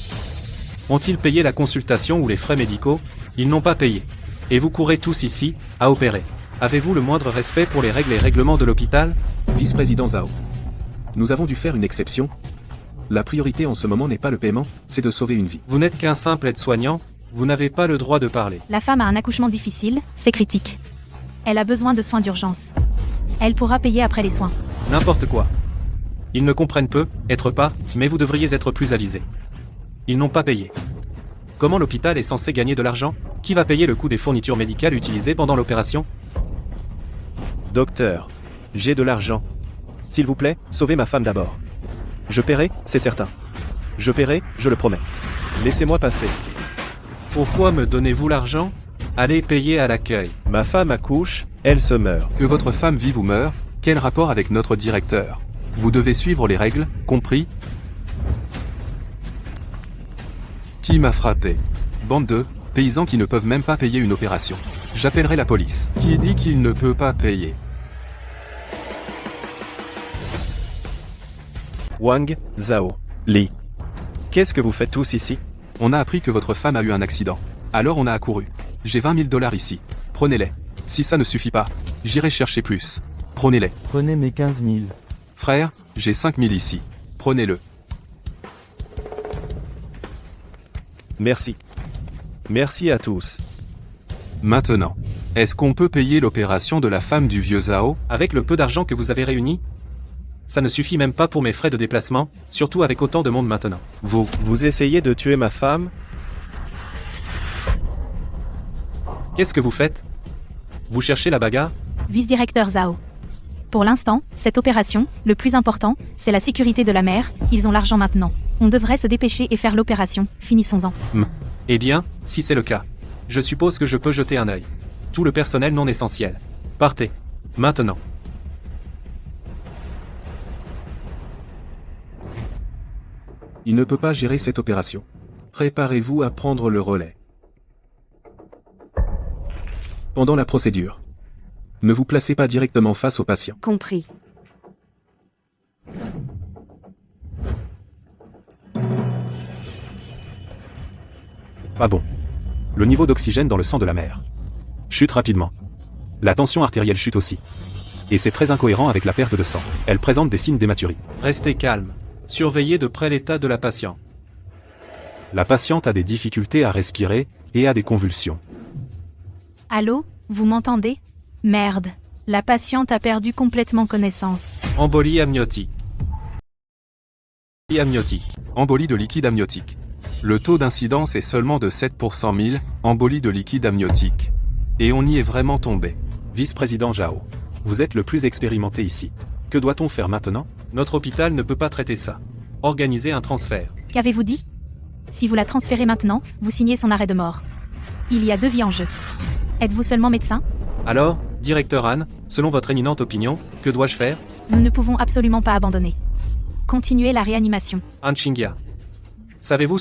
Ont-ils payé la consultation ou les frais médicaux? Ils n'ont pas payé. Et vous courez tous ici, à opérer. Avez-vous le moindre respect pour les règles et règlements de l'hôpital? Vice-président Zhao. Nous avons dû faire une exception. La priorité en ce moment n'est pas le paiement, c'est de sauver une vie. Vous n'êtes qu'un simple aide-soignant, vous n'avez pas le droit de parler. La femme a un accouchement difficile, c'est critique. Elle a besoin de soins d'urgence. Elle pourra payer après les soins. N'importe quoi. Ils ne comprennent peu, être pas, mais vous devriez être plus avisés. Ils n'ont pas payé. Comment l'hôpital est censé gagner de l'argent? Qui va payer le coût des fournitures médicales utilisées pendant l'opération? Docteur, j'ai de l'argent. S'il vous plaît, sauvez ma femme d'abord. Je paierai, c'est certain. Je paierai, je le promets. Laissez-moi passer. Pourquoi me donnez-vous l'argent? Allez payer à l'accueil. Ma femme accouche, elle se meurt. Que votre femme vive ou meure, quel rapport avec notre directeur? Vous devez suivre les règles, compris? Qui m'a frappé? Bande de paysans qui ne peuvent même pas payer une opération. J'appellerai la police. Qui dit qu'il ne peut pas payer? Wang, Zhao, Li. Qu'est-ce que vous faites tous ici? On a appris que votre femme a eu un accident. Alors on a accouru. J'ai 20 000 $ ici. Prenez-les. Si ça ne suffit pas, j'irai chercher plus. Prenez-les. Prenez mes 15 000. Frère, j'ai 5 000 ici. Prenez-le. Merci. Merci à tous. Maintenant, est-ce qu'on peut payer l'opération de la femme du vieux Zhao? Avec le peu d'argent que vous avez réuni? Ça ne suffit même pas pour mes frais de déplacement, surtout avec autant de monde maintenant. Vous essayez de tuer ma femme? Qu'est-ce que vous faites? Vous cherchez la bagarre? Vice-directeur Zhao. Pour l'instant, cette opération, le plus important, c'est la sécurité de la mère, ils ont l'argent maintenant. On devrait se dépêcher et faire l'opération, finissons-en. Eh bien, si c'est le cas, je suppose que je peux jeter un œil. Tout le personnel non essentiel. Partez. Maintenant. Il ne peut pas gérer cette opération. Préparez-vous à prendre le relais. Pendant la procédure, ne vous placez pas directement face au patient. Compris. Pas bon. Le niveau d'oxygène dans le sang de la mère chute rapidement. La tension artérielle chute aussi. Et c'est très incohérent avec la perte de sang. Elle présente des signes d'hématurie. Restez calme. Surveillez de près l'état de la patiente. La patiente a des difficultés à respirer et a des convulsions. Allô, vous m'entendez? Merde. La patiente a perdu complètement connaissance. Embolie amniotique. Amniotique. Embolie de liquide amniotique. Le taux d'incidence est seulement de 7 pour 100 000, embolie de liquide amniotique. Et on y est vraiment tombé. Vice-président Jao, vous êtes le plus expérimenté ici. Que doit-on faire maintenant? Notre hôpital ne peut pas traiter ça. Organisez un transfert. Qu'avez-vous dit? Si vous la transférez maintenant, vous signez son arrêt de mort. Il y a 2 vies en jeu. Êtes-vous seulement médecin? Alors, directeur Anne, selon votre éminente opinion, que dois-je faire? Nous ne pouvons absolument pas abandonner. Continuez la réanimation. Anne Shingia. Savez-vous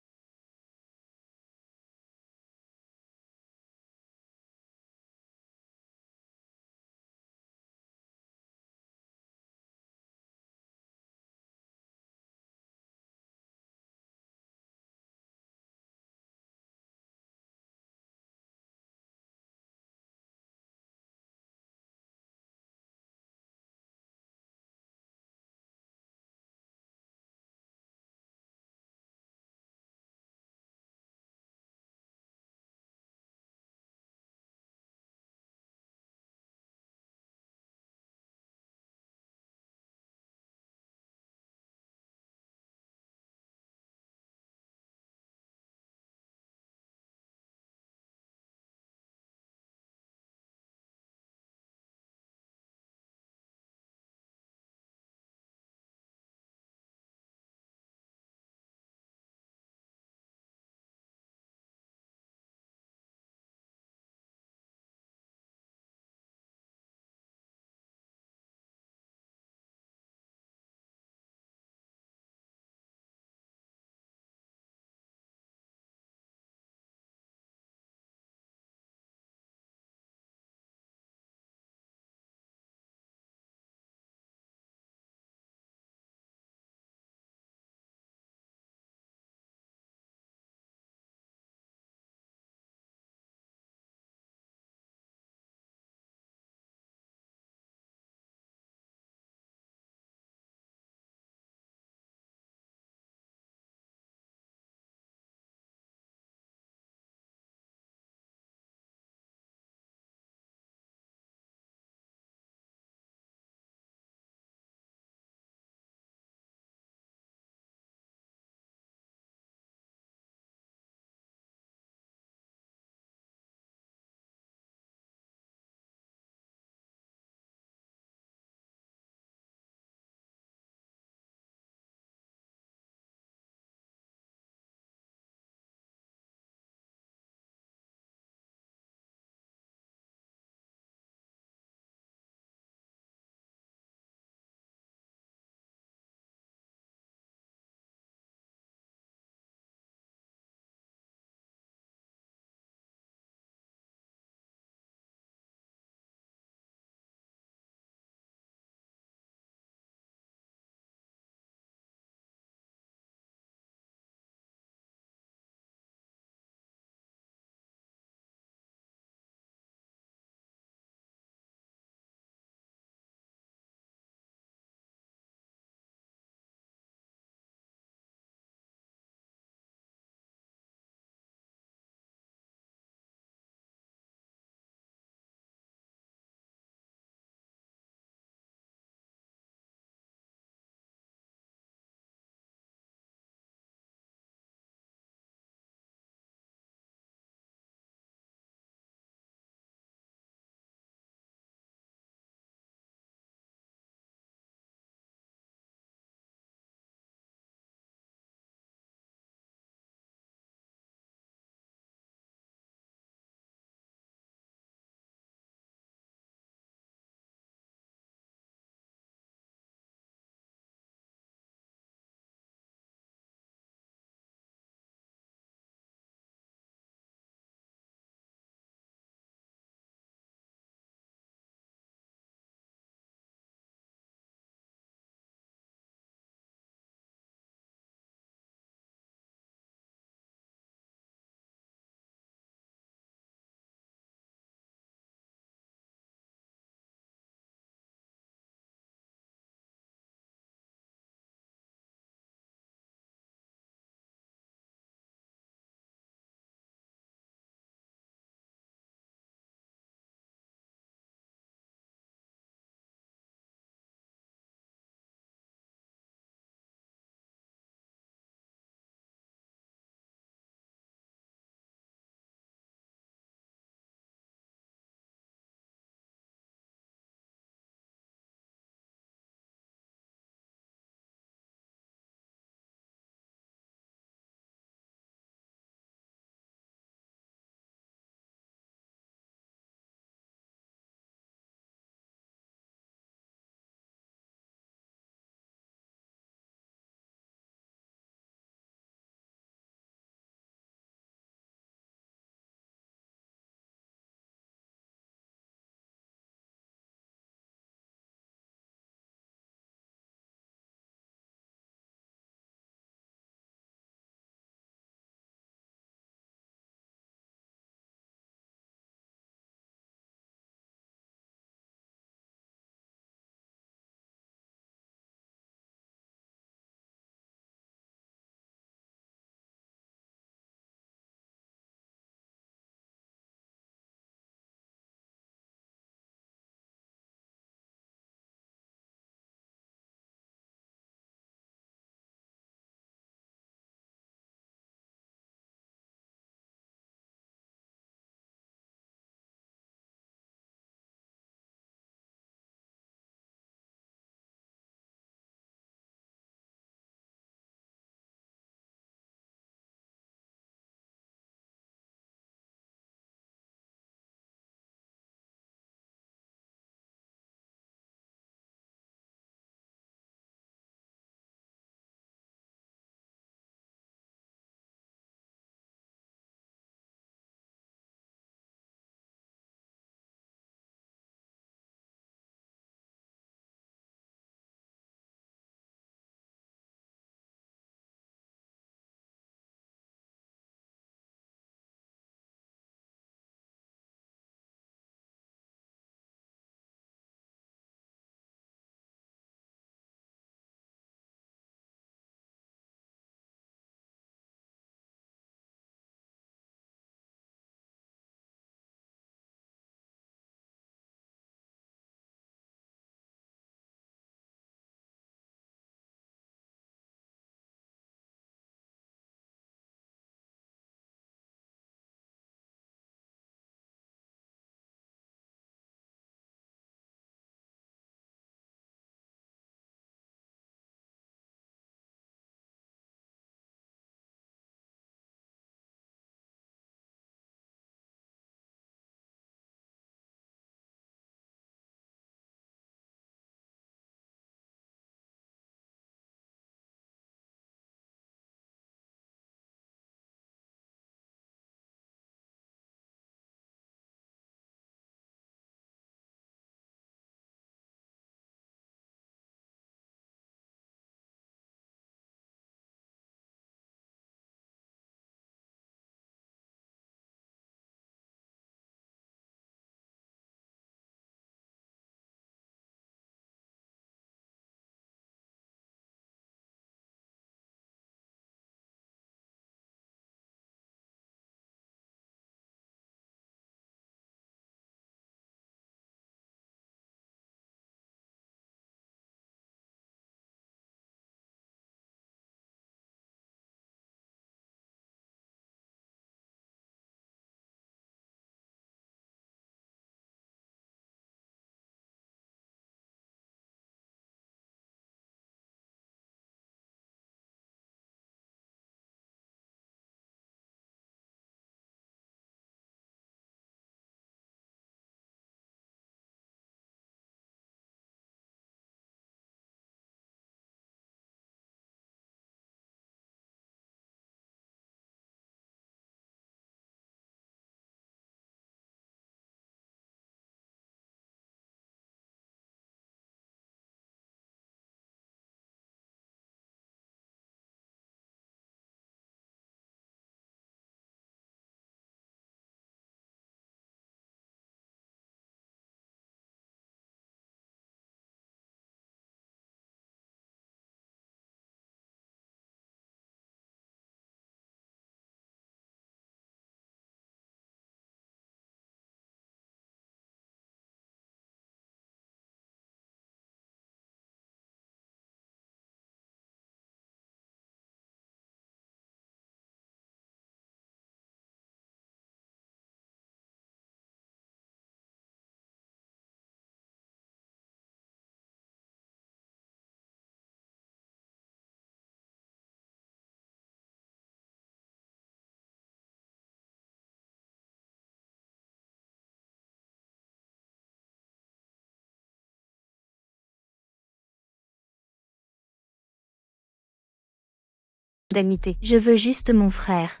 Indemnité. Je veux juste mon frère.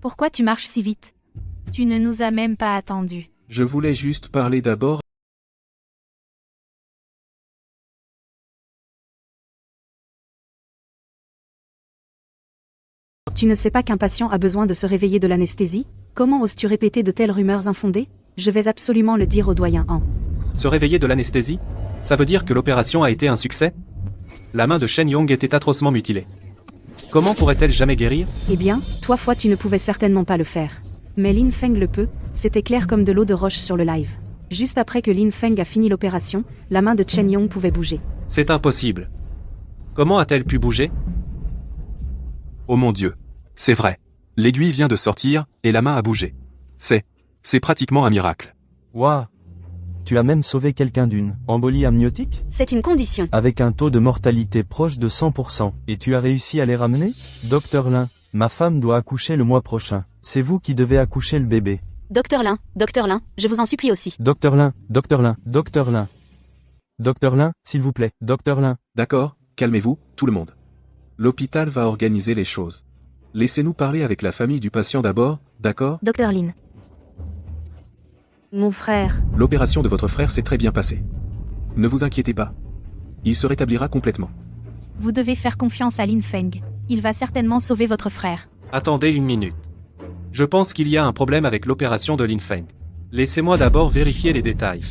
Pourquoi tu marches si vite? Tu ne nous as même pas attendus. Je voulais juste parler d'abord. Tu ne sais pas qu'un patient a besoin de se réveiller de l'anesthésie? Comment oses-tu répéter de telles rumeurs infondées? Je vais absolument le dire au doyen Han. Se réveiller de l'anesthésie? Ça veut dire que l'opération a été un succès? La main de Shen Yong était atrocement mutilée. Comment pourrait-elle jamais guérir? Eh bien, toi tu ne pouvais certainement pas le faire. Mais Lin Feng le peut, c'était clair comme de l'eau de roche sur le live. Juste après que Lin Feng a fini l'opération, la main de Chen Yong pouvait bouger. C'est impossible. Comment a-t-elle pu bouger? Oh mon Dieu. C'est vrai. L'aiguille vient de sortir, et la main a bougé. C'est pratiquement un miracle. Waouh. Tu as même sauvé quelqu'un d'une embolie amniotique? C'est une condition. Avec un taux de mortalité proche de 100%. Et tu as réussi à les ramener? Docteur Lin, ma femme doit accoucher le mois prochain. C'est vous qui devez accoucher le bébé. Docteur Lin, je vous en supplie aussi. Docteur Lin, Docteur Lin, Docteur Lin. Docteur Lin, s'il vous plaît, Docteur Lin. D'accord, calmez-vous, tout le monde. L'hôpital va organiser les choses. Laissez-nous parler avec la famille du patient d'abord, d'accord? Docteur Lin. Mon frère. L'opération de votre frère s'est très bien passée. Ne vous inquiétez pas. Il se rétablira complètement. Vous devez faire confiance à Lin Feng. Il va certainement sauver votre frère. Attendez une minute. Je pense qu'il y a un problème avec l'opération de Lin Feng. Laissez-moi d'abord vérifier les détails.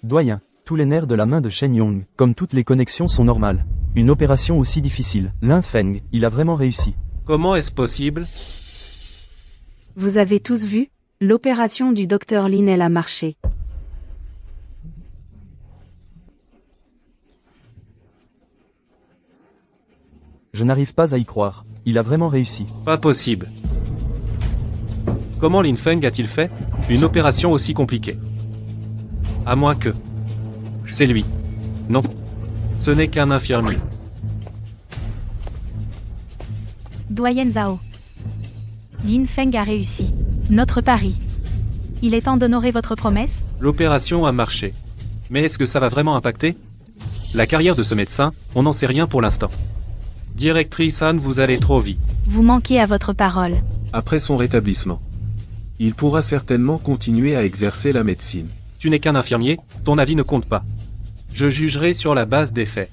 Doyen, tous les nerfs de la main de Shen Yong, comme toutes les connexions sont normales. Une opération aussi difficile. Lin Feng, il a vraiment réussi. Comment est-ce possible? Vous avez tous vu? L'opération du docteur Lin, elle a marché. Je n'arrive pas à y croire. Il a vraiment réussi. Pas possible. Comment Lin Feng a-t-il fait une opération aussi compliquée? À moins que... C'est lui. Non. Ce n'est qu'un infirmier. Doyen Zhao. Lin Feng a réussi. Notre pari. Il est temps d'honorer votre promesse? L'opération a marché. Mais est-ce que ça va vraiment impacter la carrière de ce médecin? On n'en sait rien pour l'instant. Directrice Han, vous allez trop vite. Vous manquez à votre parole. Après son rétablissement, il pourra certainement continuer à exercer la médecine. Tu n'es qu'un infirmier, ton avis ne compte pas. Je jugerai sur la base des faits.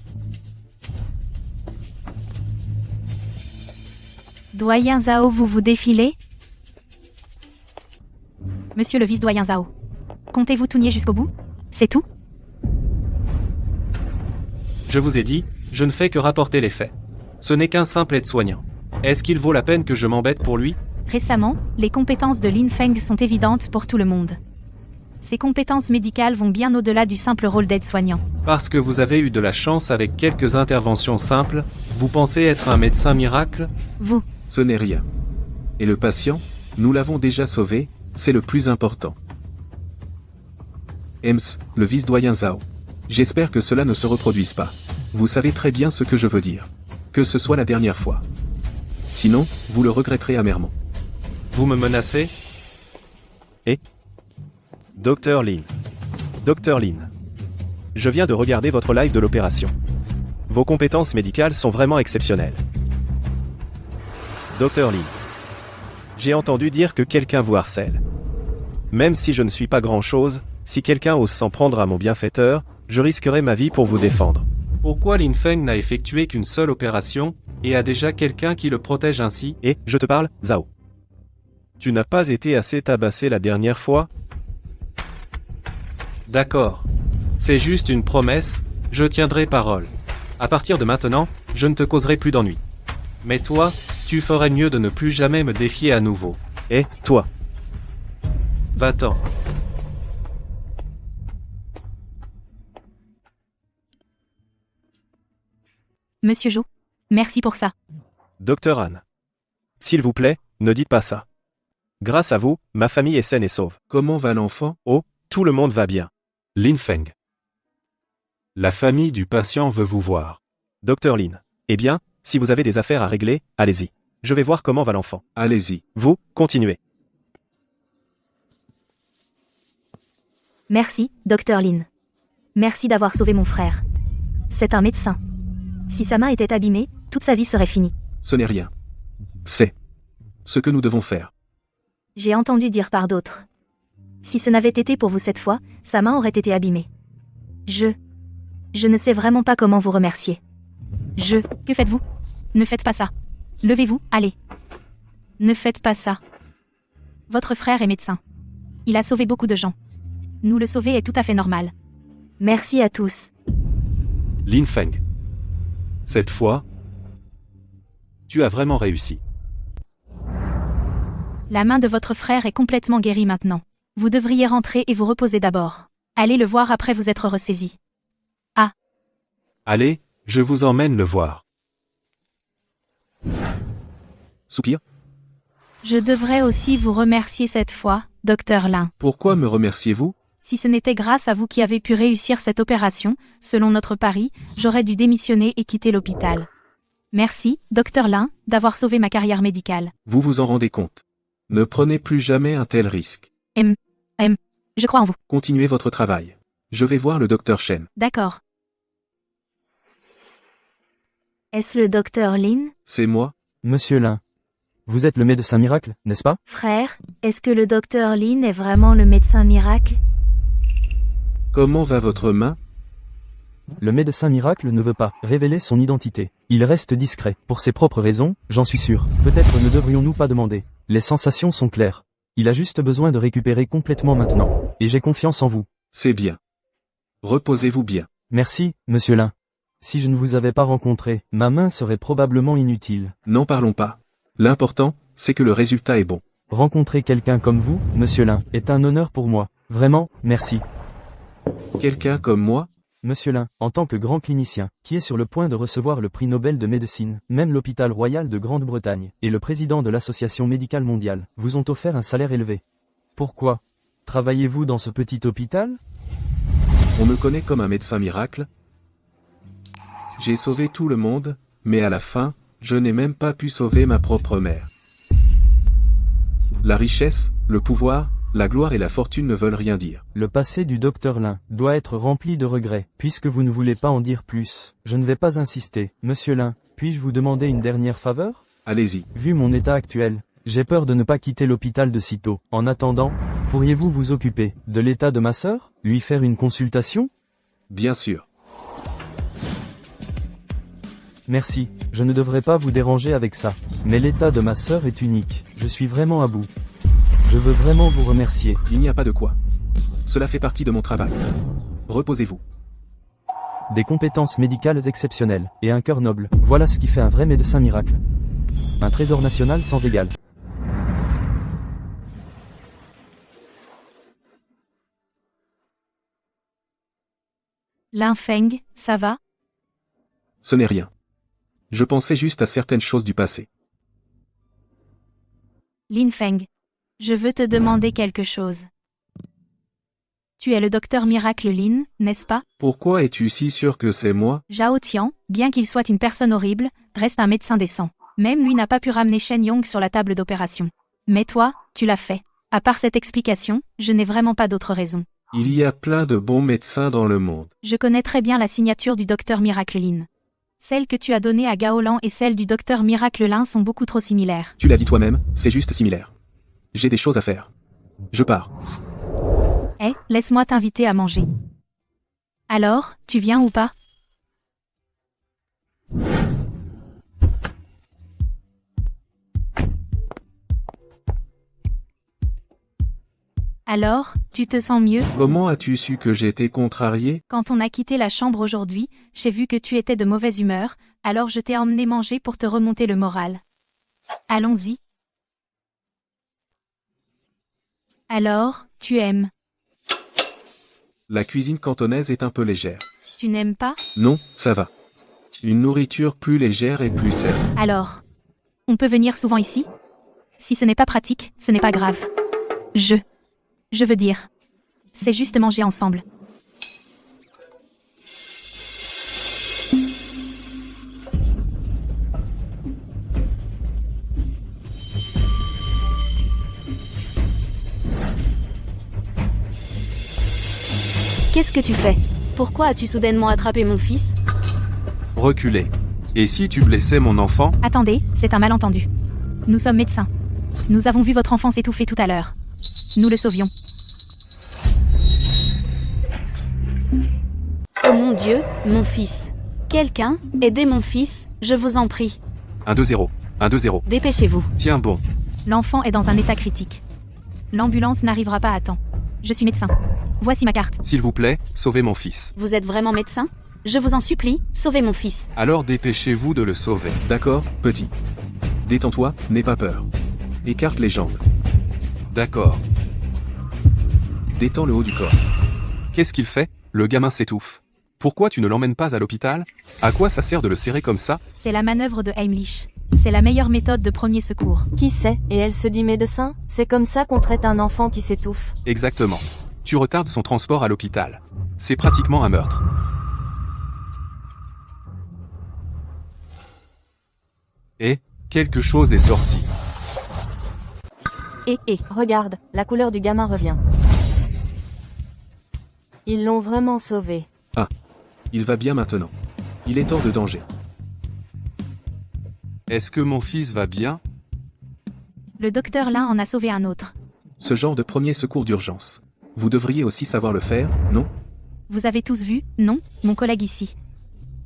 Doyen Zhao, vous vous défilez? Monsieur le vice-doyen Zhao. Comptez-vous tout nier jusqu'au bout? C'est tout? Je vous ai dit, je ne fais que rapporter les faits. Ce n'est qu'un simple aide-soignant. Est-ce qu'il vaut la peine que je m'embête pour lui? Récemment, les compétences de Lin Feng sont évidentes pour tout le monde. Ses compétences médicales vont bien au-delà du simple rôle d'aide-soignant. Parce que vous avez eu de la chance avec quelques interventions simples, vous pensez être un médecin miracle? Vous. Ce n'est rien. Et le patient, nous l'avons déjà sauvé, c'est le plus important. Ems, le vice-doyen Zhao. J'espère que cela ne se reproduise pas. Vous savez très bien ce que je veux dire. Que ce soit la dernière fois. Sinon, vous le regretterez amèrement. Vous me menacez? Docteur Lin. Docteur Lin. Je viens de regarder votre live de l'opération. Vos compétences médicales sont vraiment exceptionnelles. Docteur Lin. J'ai entendu dire que quelqu'un vous harcèle. Même si je ne suis pas grand-chose, si quelqu'un ose s'en prendre à mon bienfaiteur, je risquerai ma vie pour vous défendre. Pourquoi Lin Feng n'a effectué qu'une seule opération, et a déjà quelqu'un qui le protège ainsi? Et, je te parle, Zhao. Tu n'as pas été assez tabassé la dernière fois? D'accord. C'est juste une promesse, je tiendrai parole. À partir de maintenant, je ne te causerai plus d'ennuis. Mais toi, tu ferais mieux de ne plus jamais me défier à nouveau. Et, toi? Va-t'en. Monsieur Jo. Merci pour ça. Docteur Han. S'il vous plaît, Ne dites pas ça. Grâce à vous, ma famille est saine et sauve. Comment va l'enfant? Oh, tout le monde va bien. Lin Feng. La famille du patient veut vous voir. Docteur Lin. Eh bien, si vous avez des affaires à régler, allez-y. Je vais voir comment va l'enfant. Allez-y. Vous, continuez. Merci, Dr Lin. Merci d'avoir sauvé mon frère. C'est un médecin. Si sa main était abîmée, toute sa vie serait finie. Ce n'est rien. C'est ce que nous devons faire. J'ai entendu dire par d'autres. Si ce n'avait été pour vous cette fois, sa main aurait été abîmée. Je ne sais vraiment pas comment vous remercier. Que faites-vous? Ne faites pas ça. Levez-vous, allez. Ne faites pas ça. Votre frère est médecin. Il a sauvé beaucoup de gens. Nous le sauver est tout à fait normal. Merci à tous. Lin Feng. Cette fois, tu as vraiment réussi. La main de votre frère est complètement guérie maintenant. Vous devriez rentrer et vous reposer d'abord. Allez le voir après vous être ressaisi. Allez, je vous emmène le voir. Soupir. Je devrais aussi vous remercier cette fois, Dr Lin. Pourquoi me remerciez-vous? Si ce n'était grâce à vous qui avez pu réussir cette opération, selon notre pari, j'aurais dû démissionner et quitter l'hôpital. Merci, Dr Lin, d'avoir sauvé ma carrière médicale. Vous vous en rendez compte. Ne prenez plus jamais un tel risque. Je crois en vous. Continuez votre travail. Je vais voir le docteur Shen. D'accord. Est-ce le Dr Lin? C'est moi. Monsieur Lin. Vous êtes le médecin miracle, n'est-ce pas? Frère, est-ce que le Dr Lin est vraiment le médecin miracle? Comment va votre main? Le médecin miracle ne veut pas révéler son identité. Il reste discret. Pour ses propres raisons, j'en suis sûr. Peut-être ne devrions-nous pas demander. Les sensations sont claires. Il a juste besoin de récupérer complètement maintenant. Et j'ai confiance en vous. C'est bien. Reposez-vous bien. Merci, monsieur Lin. Si je ne vous avais pas rencontré, ma main serait probablement inutile. N'en parlons pas. L'important, c'est que le résultat est bon. Rencontrer quelqu'un comme vous, monsieur Lin, est un honneur pour moi. Vraiment, merci. Quelqu'un comme moi? Monsieur Lin, en tant que grand clinicien, qui est sur le point de recevoir le prix Nobel de médecine, même l'hôpital royal de Grande-Bretagne, et le président de l'Association médicale mondiale, vous ont offert un salaire élevé. Pourquoi? Travaillez-vous dans ce petit hôpital? On me connaît comme un médecin miracle. J'ai sauvé tout le monde, mais à la fin, je n'ai même pas pu sauver ma propre mère. La richesse, le pouvoir, la gloire et la fortune ne veulent rien dire. Le passé du docteur Lin doit être rempli de regrets. Puisque vous ne voulez pas en dire plus, je ne vais pas insister. Monsieur Lin, puis-je vous demander une dernière faveur? Allez-y. Vu mon état actuel, j'ai peur de ne pas quitter l'hôpital de sitôt. En attendant, pourriez-vous vous occuper de l'état de ma sœur? Lui faire une consultation? Bien sûr. Merci, je ne devrais pas vous déranger avec ça. Mais l'état de ma sœur est unique. Je suis vraiment à bout. Je veux vraiment vous remercier. Il n'y a pas de quoi. Cela fait partie de mon travail. Reposez-vous. Des compétences médicales exceptionnelles, et un cœur noble, voilà ce qui fait un vrai médecin miracle. Un trésor national sans égal. Lin Feng, ça va? Ce n'est rien. Je pensais juste à certaines choses du passé. Lin Feng, je veux te demander quelque chose. Tu es le docteur Miracle Lin, n'est-ce pas? Pourquoi es-tu si sûr que c'est moi? Zhao Tian, bien qu'il soit une personne horrible, reste un médecin décent. Même lui n'a pas pu ramener Shen Yong sur la table d'opération. Mais toi, tu l'as fait. À part cette explication, je n'ai vraiment pas d'autre raison. Il y a plein de bons médecins dans le monde. Je connais très bien la signature du docteur Miracle Lin. Celle que tu as donnée à Gao Lan et celle du docteur Miracle Lin sont beaucoup trop similaires. Tu l'as dit toi-même, c'est juste similaire. J'ai des choses à faire. Je pars. Laisse-moi t'inviter à manger. Alors, tu viens ou pas? Alors, tu te sens mieux? Comment as-tu su que j'étais contrarié? Quand on a quitté la chambre aujourd'hui, j'ai vu que tu étais de mauvaise humeur, alors je t'ai emmené manger pour te remonter le moral. Allons-y. Alors, tu aimes? La cuisine cantonaise est un peu légère. Tu n'aimes pas? Non, ça va. Une nourriture plus légère et plus saine. Alors, on peut venir souvent ici? Si ce n'est pas pratique, ce n'est pas grave. Je veux dire. C'est juste manger ensemble. Qu'est-ce que tu fais? Pourquoi as-tu soudainement attrapé mon fils? Reculez. Et si tu blessais mon enfant? Attendez, c'est un malentendu. Nous sommes médecins. Nous avons vu votre enfant s'étouffer tout à l'heure. Nous le sauvions. Oh mon Dieu, mon fils. Quelqu'un, aidez mon fils, je vous en prie. 1-2-0. 1-2-0. Dépêchez-vous. Tiens bon. L'enfant est dans un état critique. L'ambulance n'arrivera pas à temps. Je suis médecin. Voici ma carte. S'il vous plaît, sauvez mon fils. Vous êtes vraiment médecin? Je vous en supplie, sauvez mon fils. Alors dépêchez-vous de le sauver. D'accord, petit. Détends-toi, n'aie pas peur. Écarte les jambes. D'accord. Détends le haut du corps. Qu'est-ce qu'il fait? Le gamin s'étouffe. Pourquoi tu ne l'emmènes pas à l'hôpital? À quoi ça sert de le serrer comme ça? C'est la manœuvre de Heimlich. C'est la meilleure méthode de premier secours. Qui sait? Et elle se dit médecin? C'est comme ça qu'on traite un enfant qui s'étouffe. Exactement. Tu retardes son transport à l'hôpital. C'est pratiquement un meurtre. Et, quelque chose est sorti. Regarde, la couleur du gamin revient. Ils l'ont vraiment sauvé. Il va bien maintenant. Il est hors de danger. Est-ce que mon fils va bien? Le docteur Lin en a sauvé un autre. Ce genre de premier secours d'urgence. Vous devriez aussi savoir le faire, non? Vous avez tous vu, non, mon collègue ici.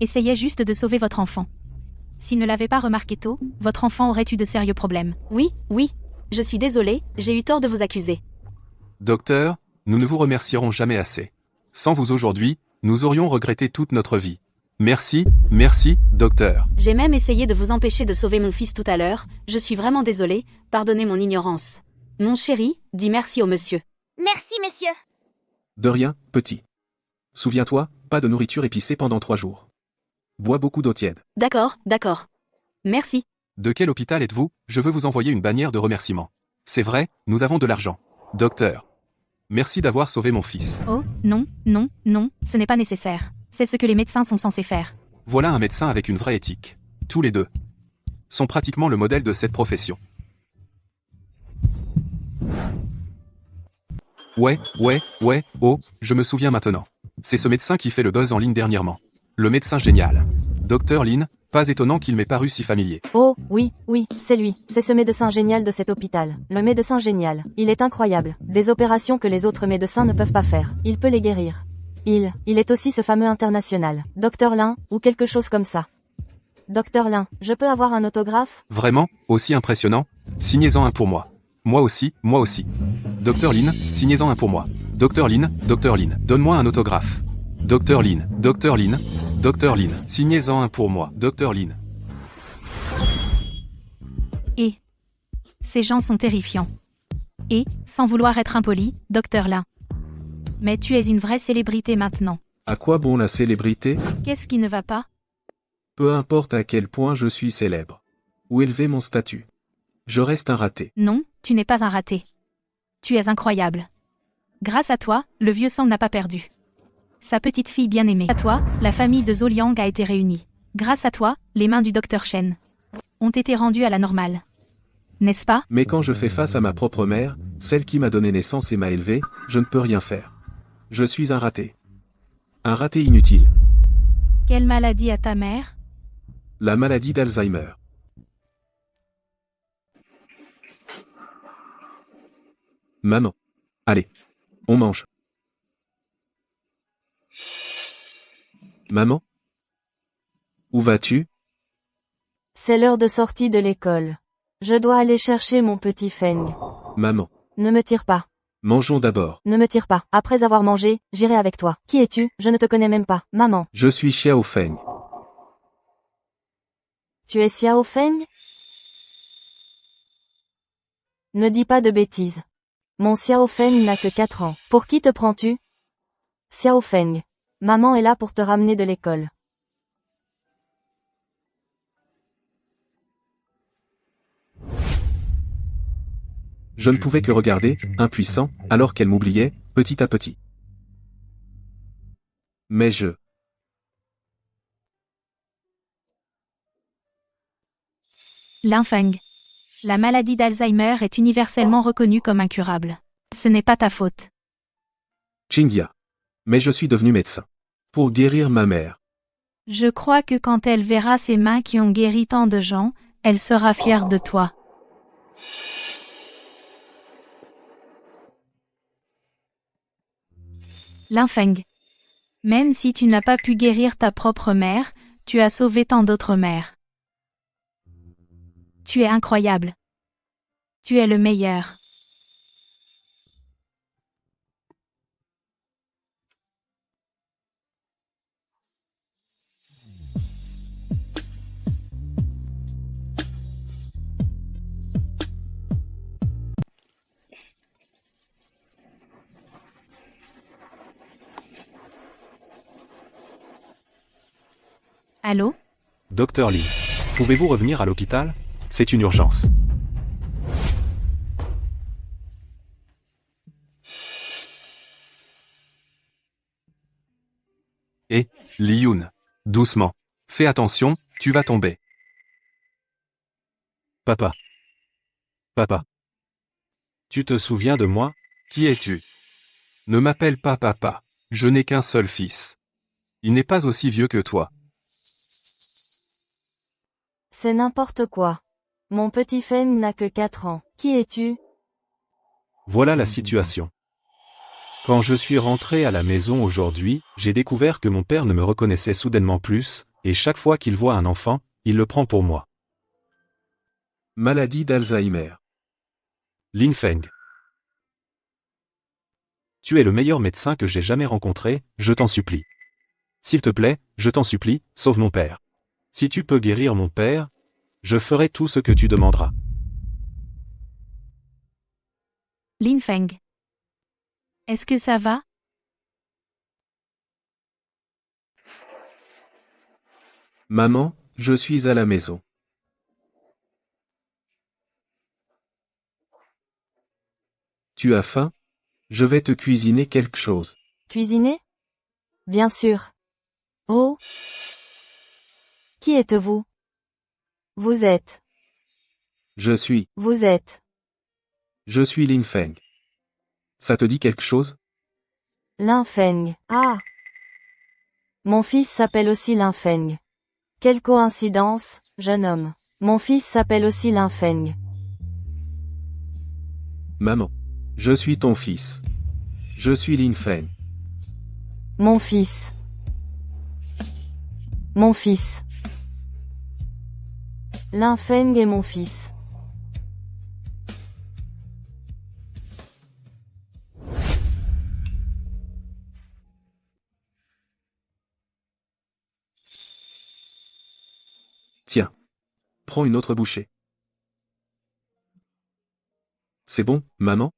Essayez juste de sauver votre enfant. S'il ne l'avait pas remarqué tôt, votre enfant aurait eu de sérieux problèmes. Oui, je suis désolée, j'ai eu tort de vous accuser. Docteur, nous ne vous remercierons jamais assez. Sans vous aujourd'hui, nous aurions regretté toute notre vie. Merci, docteur. J'ai même essayé de vous empêcher de sauver mon fils tout à l'heure, je suis vraiment désolée, pardonnez mon ignorance. Mon chéri, dis merci au monsieur. Merci, messieurs. De rien, petit. Souviens-toi, pas de nourriture épicée pendant 3 jours. Bois beaucoup d'eau tiède. D'accord. Merci. De quel hôpital êtes-vous? Je veux vous envoyer une bannière de remerciement. C'est vrai, nous avons de l'argent. Docteur. Merci d'avoir sauvé mon fils. Oh, non, ce n'est pas nécessaire. C'est ce que les médecins sont censés faire. Voilà un médecin avec une vraie éthique. Tous les deux sont pratiquement le modèle de cette profession. Ouais, oh, je me souviens maintenant. C'est ce médecin qui fait le buzz en ligne dernièrement. Le médecin génial. Docteur Lin, pas étonnant qu'il m'ait paru si familier. Oh, oui, c'est lui. C'est ce médecin génial de cet hôpital. Le médecin génial. Il est incroyable. Des opérations que les autres médecins ne peuvent pas faire. Il peut les guérir. Il est aussi ce fameux international. Docteur Lin, ou quelque chose comme ça. Docteur Lin, je peux avoir un autographe? Vraiment? Aussi impressionnant? Signez-en un pour moi. Moi aussi. Docteur Lin, signez-en un pour moi. Docteur Lin, donne-moi un autographe. Docteur Lin, signez-en un pour moi. Docteur Lin. Et ces gens sont terrifiants. Et, sans vouloir être impoli, docteur Lin. Mais tu es une vraie célébrité maintenant. À quoi bon la célébrité? Qu'est-ce qui ne va pas? Peu importe à quel point je suis célèbre. Ou élever mon statut. Je reste un raté. Non, tu n'es pas un raté. Tu es incroyable. Grâce à toi, le vieux sang n'a pas perdu. Sa petite fille bien-aimée. À toi, la famille de Zhou Liang a été réunie. Grâce à toi, les mains du docteur Shen ont été rendues à la normale. N'est-ce pas? Mais quand je fais face à ma propre mère, celle qui m'a donné naissance et m'a élevé, je ne peux rien faire. Je suis un raté. Un raté inutile. Quelle maladie a ta mère? La maladie d'Alzheimer. Maman. Allez. On mange. Maman? Où vas-tu? C'est l'heure de sortie de l'école. Je dois aller chercher mon petit Feng. Maman. Ne me tire pas. Mangeons d'abord. Ne me tire pas. Après avoir mangé, j'irai avec toi. Qui es-tu? Je ne te connais même pas. Maman. Je suis Xiao Feng. Tu es Xiao Feng? Ne dis pas de bêtises. Mon Xiao Feng n'a que 4 ans. Pour qui te prends-tu? Xiao Feng. Maman est là pour te ramener de l'école. Je ne pouvais que regarder, impuissant, alors qu'elle m'oubliait, petit à petit. Mais Lin Feng. La maladie d'Alzheimer est universellement reconnue comme incurable. Ce n'est pas ta faute. Qingya. Mais je suis devenu médecin. Pour guérir ma mère. Je crois que quand elle verra ses mains qui ont guéri tant de gens, elle sera fière de toi. Lin Feng. Même si tu n'as pas pu guérir ta propre mère, tu as sauvé tant d'autres mères. Tu es incroyable. Tu es le meilleur. Allô? Docteur Lee, pouvez-vous revenir à l'hôpital? C'est une urgence. Li Yun. Doucement. Fais attention, tu vas tomber. Papa. Papa. Tu te souviens de moi? Qui es-tu? Ne m'appelle pas papa. Je n'ai qu'un seul fils. Il n'est pas aussi vieux que toi. C'est n'importe quoi. Mon petit Feng n'a que 4 ans. Qui es-tu? Voilà la situation. Quand je suis rentré à la maison aujourd'hui, j'ai découvert que mon père ne me reconnaissait soudainement plus, et chaque fois qu'il voit un enfant, il le prend pour moi. Maladie d'Alzheimer. Lin Feng. Tu es le meilleur médecin que j'ai jamais rencontré, je t'en supplie. S'il te plaît, je t'en supplie, sauve mon père. Si tu peux guérir mon père, je ferai tout ce que tu demanderas. Lin Feng. Est-ce que ça va? Maman, je suis à la maison. Tu as faim? Je vais te cuisiner quelque chose. Cuisiner? Bien sûr. Oh? Qui êtes-vous? Vous êtes. Je suis Lin Feng. Ça te dit quelque chose? Lin Feng. Ah! Mon fils s'appelle aussi Lin Feng. Quelle coïncidence, jeune homme. Mon fils s'appelle aussi Lin Feng. Maman. Je suis ton fils. Je suis Lin Feng. Mon fils. Mon fils. Lin Feng est mon fils. Tiens. Prends une autre bouchée. C'est bon, maman?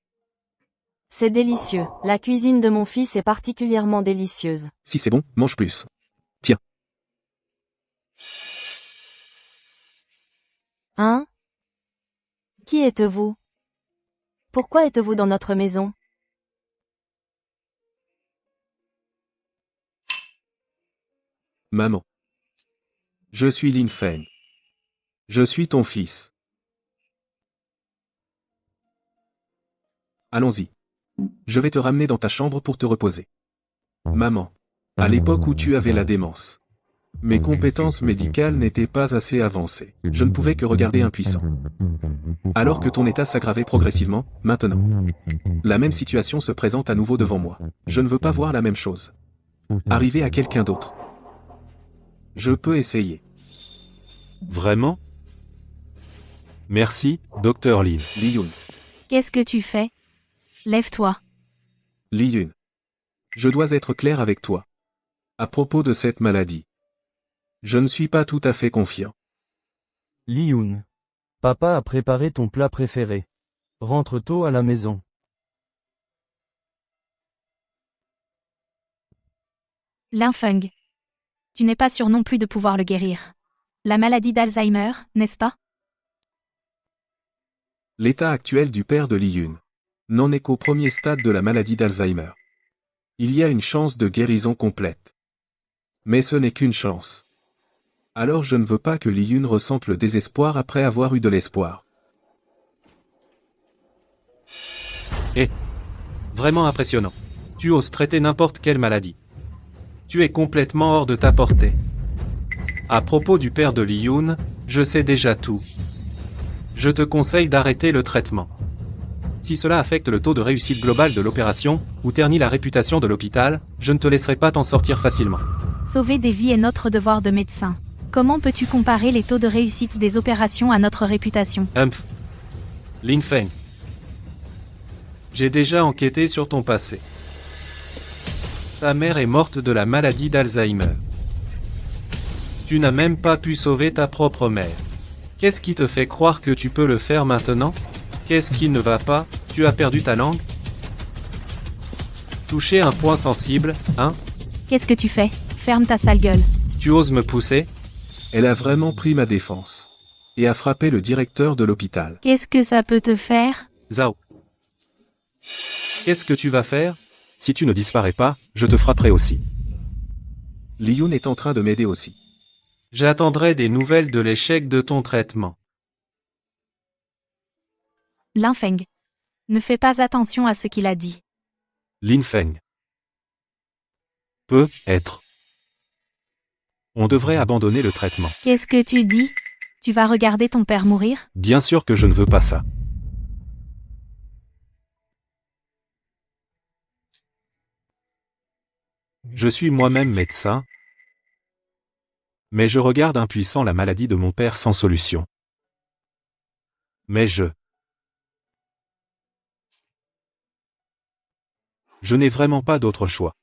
C'est délicieux. La cuisine de mon fils est particulièrement délicieuse. Si c'est bon, mange plus. Tiens. Hein? Qui êtes-vous? Pourquoi êtes-vous dans notre maison? Maman. Je suis Lin Feng. Je suis ton fils. Allons-y. Je vais te ramener dans ta chambre pour te reposer. Maman. À l'époque où tu avais la démence. Mes compétences médicales n'étaient pas assez avancées. Je ne pouvais que regarder impuissant. Alors que ton état s'aggravait progressivement, maintenant. La même situation se présente à nouveau devant moi. Je ne veux pas voir la même chose. Arriver à quelqu'un d'autre. Je peux essayer. Vraiment? Merci, Docteur Lin. Li Yun. Qu'est-ce que tu fais? Lève-toi. Li Yun. Je dois être clair avec toi. À propos de cette maladie. Je ne suis pas tout à fait confiant. Li Yun. Papa a préparé ton plat préféré. Rentre tôt à la maison. Lin Feng. Tu n'es pas sûr non plus de pouvoir le guérir. La maladie d'Alzheimer, n'est-ce pas? L'état actuel du père de Li-Yun n'en est qu'au premier stade de la maladie d'Alzheimer. Il y a une chance de guérison complète. Mais ce n'est qu'une chance. Alors je ne veux pas que Li-Yun ressente le désespoir après avoir eu de l'espoir. Vraiment impressionnant. Tu oses traiter n'importe quelle maladie. Tu es complètement hors de ta portée. À propos du père de Li-Yun, je sais déjà tout. Je te conseille d'arrêter le traitement. Si cela affecte le taux de réussite globale de l'opération, ou ternit la réputation de l'hôpital, je ne te laisserai pas t'en sortir facilement. Sauver des vies est notre devoir de médecin. Comment peux-tu comparer les taux de réussite des opérations à notre réputation? Lin Feng. J'ai déjà enquêté sur ton passé. Ta mère est morte de la maladie d'Alzheimer. Tu n'as même pas pu sauver ta propre mère. Qu'est-ce qui te fait croire que tu peux le faire maintenant? Qu'est-ce qui ne va pas? Tu as perdu ta langue? Toucher un point sensible, hein? Qu'est-ce que tu fais? Ferme ta sale gueule. Tu oses me pousser? Elle a vraiment pris ma défense. Et a frappé le directeur de l'hôpital. Qu'est-ce que ça peut te faire? Zhao. Qu'est-ce que tu vas faire? Si tu ne disparais pas, je te frapperai aussi. Li-Yun est en train de m'aider aussi. J'attendrai des nouvelles de l'échec de ton traitement. Lin Feng. Ne fais pas attention à ce qu'il a dit. Lin Feng. Peut être. On devrait abandonner le traitement. Qu'est-ce que tu dis? Tu vas regarder ton père mourir? Bien sûr que je ne veux pas ça. Je suis moi-même médecin, mais je regarde impuissant la maladie de mon père sans solution. Mais je n'ai vraiment pas d'autre choix.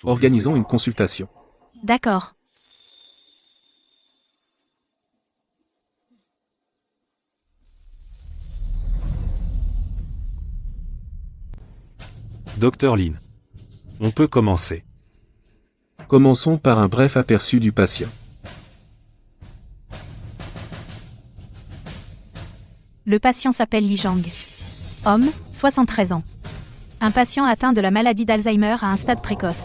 Organisons une consultation. D'accord. Docteur Lin. On peut commencer. Commençons par un bref aperçu du patient. Le patient s'appelle Li Zhang. Homme, 73 ans. Un patient atteint de la maladie d'Alzheimer à un stade précoce.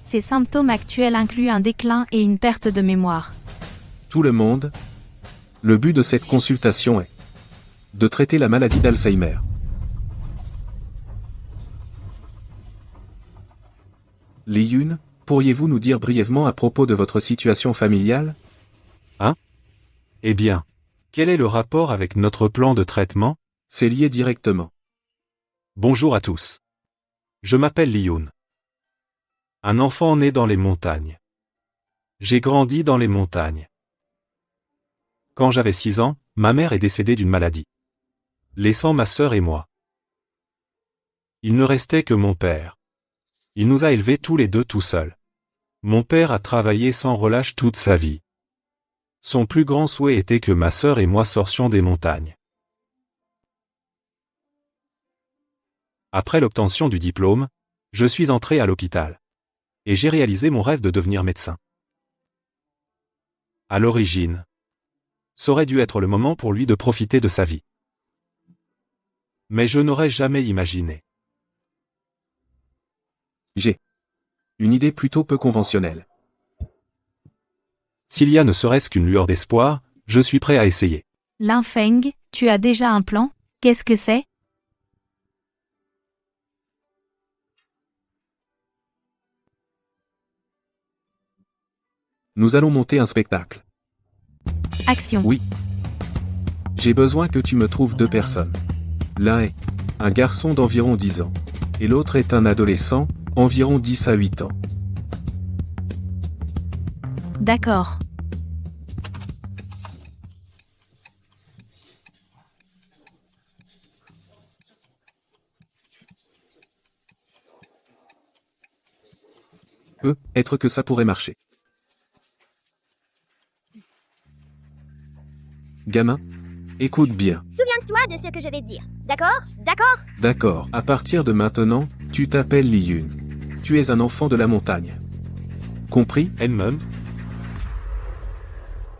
Ses symptômes actuels incluent un déclin et une perte de mémoire. Tout le monde. Le but de cette consultation est de traiter la maladie d'Alzheimer. Li-Yun, pourriez-vous nous dire brièvement à propos de votre situation familiale? Eh bien, quel est le rapport avec notre plan de traitement? C'est lié directement. Bonjour à tous. Je m'appelle Li-Yun. Un enfant né dans les montagnes. J'ai grandi dans les montagnes. Quand j'avais 6 ans, ma mère est décédée d'une maladie, laissant ma sœur et moi. Il ne restait que mon père. Il nous a élevés tous les deux tout seuls. Mon père a travaillé sans relâche toute sa vie. Son plus grand souhait était que ma sœur et moi sortions des montagnes. Après l'obtention du diplôme, je suis entré à l'hôpital. Et j'ai réalisé mon rêve de devenir médecin. À l'origine, ça aurait dû être le moment pour lui de profiter de sa vie. Mais je n'aurais jamais imaginé. J'ai une idée plutôt peu conventionnelle. S'il y a ne serait-ce qu'une lueur d'espoir, je suis prêt à essayer. Lin Feng, tu as déjà un plan? Qu'est-ce que c'est? Nous allons monter un spectacle. Action. Oui. J'ai besoin que tu me trouves 2 personnes. L'un est un garçon d'environ 10 ans. Et l'autre est un adolescent, environ 10 à 8 ans. D'accord. Peut être que ça pourrait marcher. Gamin, écoute bien. Souviens-toi de ce que je vais dire. D'accord? D'accord? D'accord. À partir de maintenant, tu t'appelles Li Yun. Tu es un enfant de la montagne. Compris? Edmund,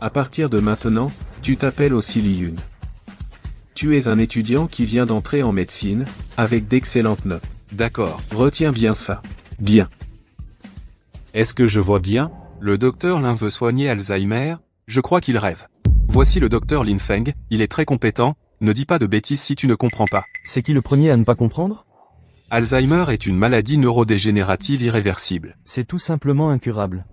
À partir de maintenant, tu t'appelles aussi Li Yun. Tu es un étudiant qui vient d'entrer en médecine, avec d'excellentes notes. D'accord. Retiens bien ça. Bien. est-ce que je vois bien? Le docteur Lin veut soigner Alzheimer, je crois qu'il rêve. Voici le docteur Lin Feng, il est très compétent, ne dis pas de bêtises si tu ne comprends pas. C'est qui le premier à ne pas comprendre? Alzheimer est une maladie neurodégénérative irréversible. C'est tout simplement incurable.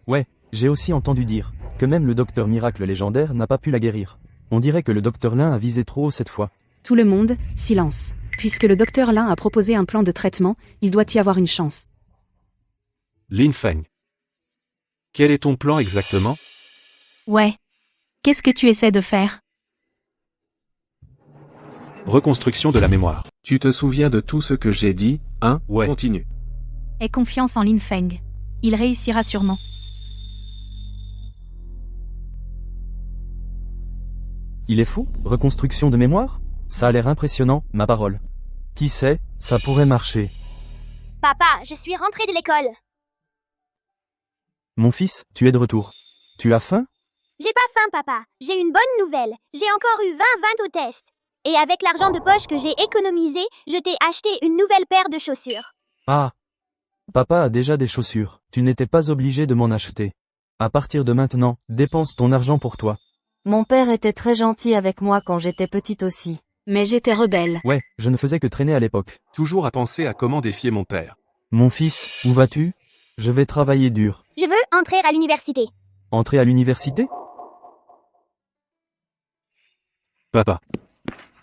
Ouais, j'ai aussi entendu dire que même le docteur Miracle légendaire n'a pas pu la guérir. On dirait que le docteur Lin a visé trop haut cette fois. Tout le monde, silence. Puisque le docteur Lin a proposé un plan de traitement, il doit y avoir une chance. Lin Feng. Quel est ton plan exactement? Ouais. Qu'est-ce que tu essaies de faire? Reconstruction de la mémoire. Tu te souviens de tout ce que j'ai dit, hein? Ouais. Continue. Aie confiance en Lin Feng. Il réussira sûrement. Il est fou? Reconstruction de mémoire? Ça a l'air impressionnant, ma parole. Qui sait, ça pourrait marcher. Papa, je suis rentrée de l'école. Mon fils, tu es de retour. Tu as faim? J'ai pas faim, papa. J'ai une bonne nouvelle. J'ai encore eu 20 au test. Et avec l'argent de poche que j'ai économisé, je t'ai acheté une nouvelle paire de chaussures. Ah. Papa a déjà des chaussures. Tu n'étais pas obligé de m'en acheter. À partir de maintenant, dépense ton argent pour toi. Mon père était très gentil avec moi quand j'étais petite aussi. Mais j'étais rebelle. Ouais, je ne faisais que traîner à l'époque. Toujours à penser à comment défier mon père. Mon fils, où vas-tu? Je vais travailler dur. Je veux entrer à l'université. Entrer à l'université? Papa.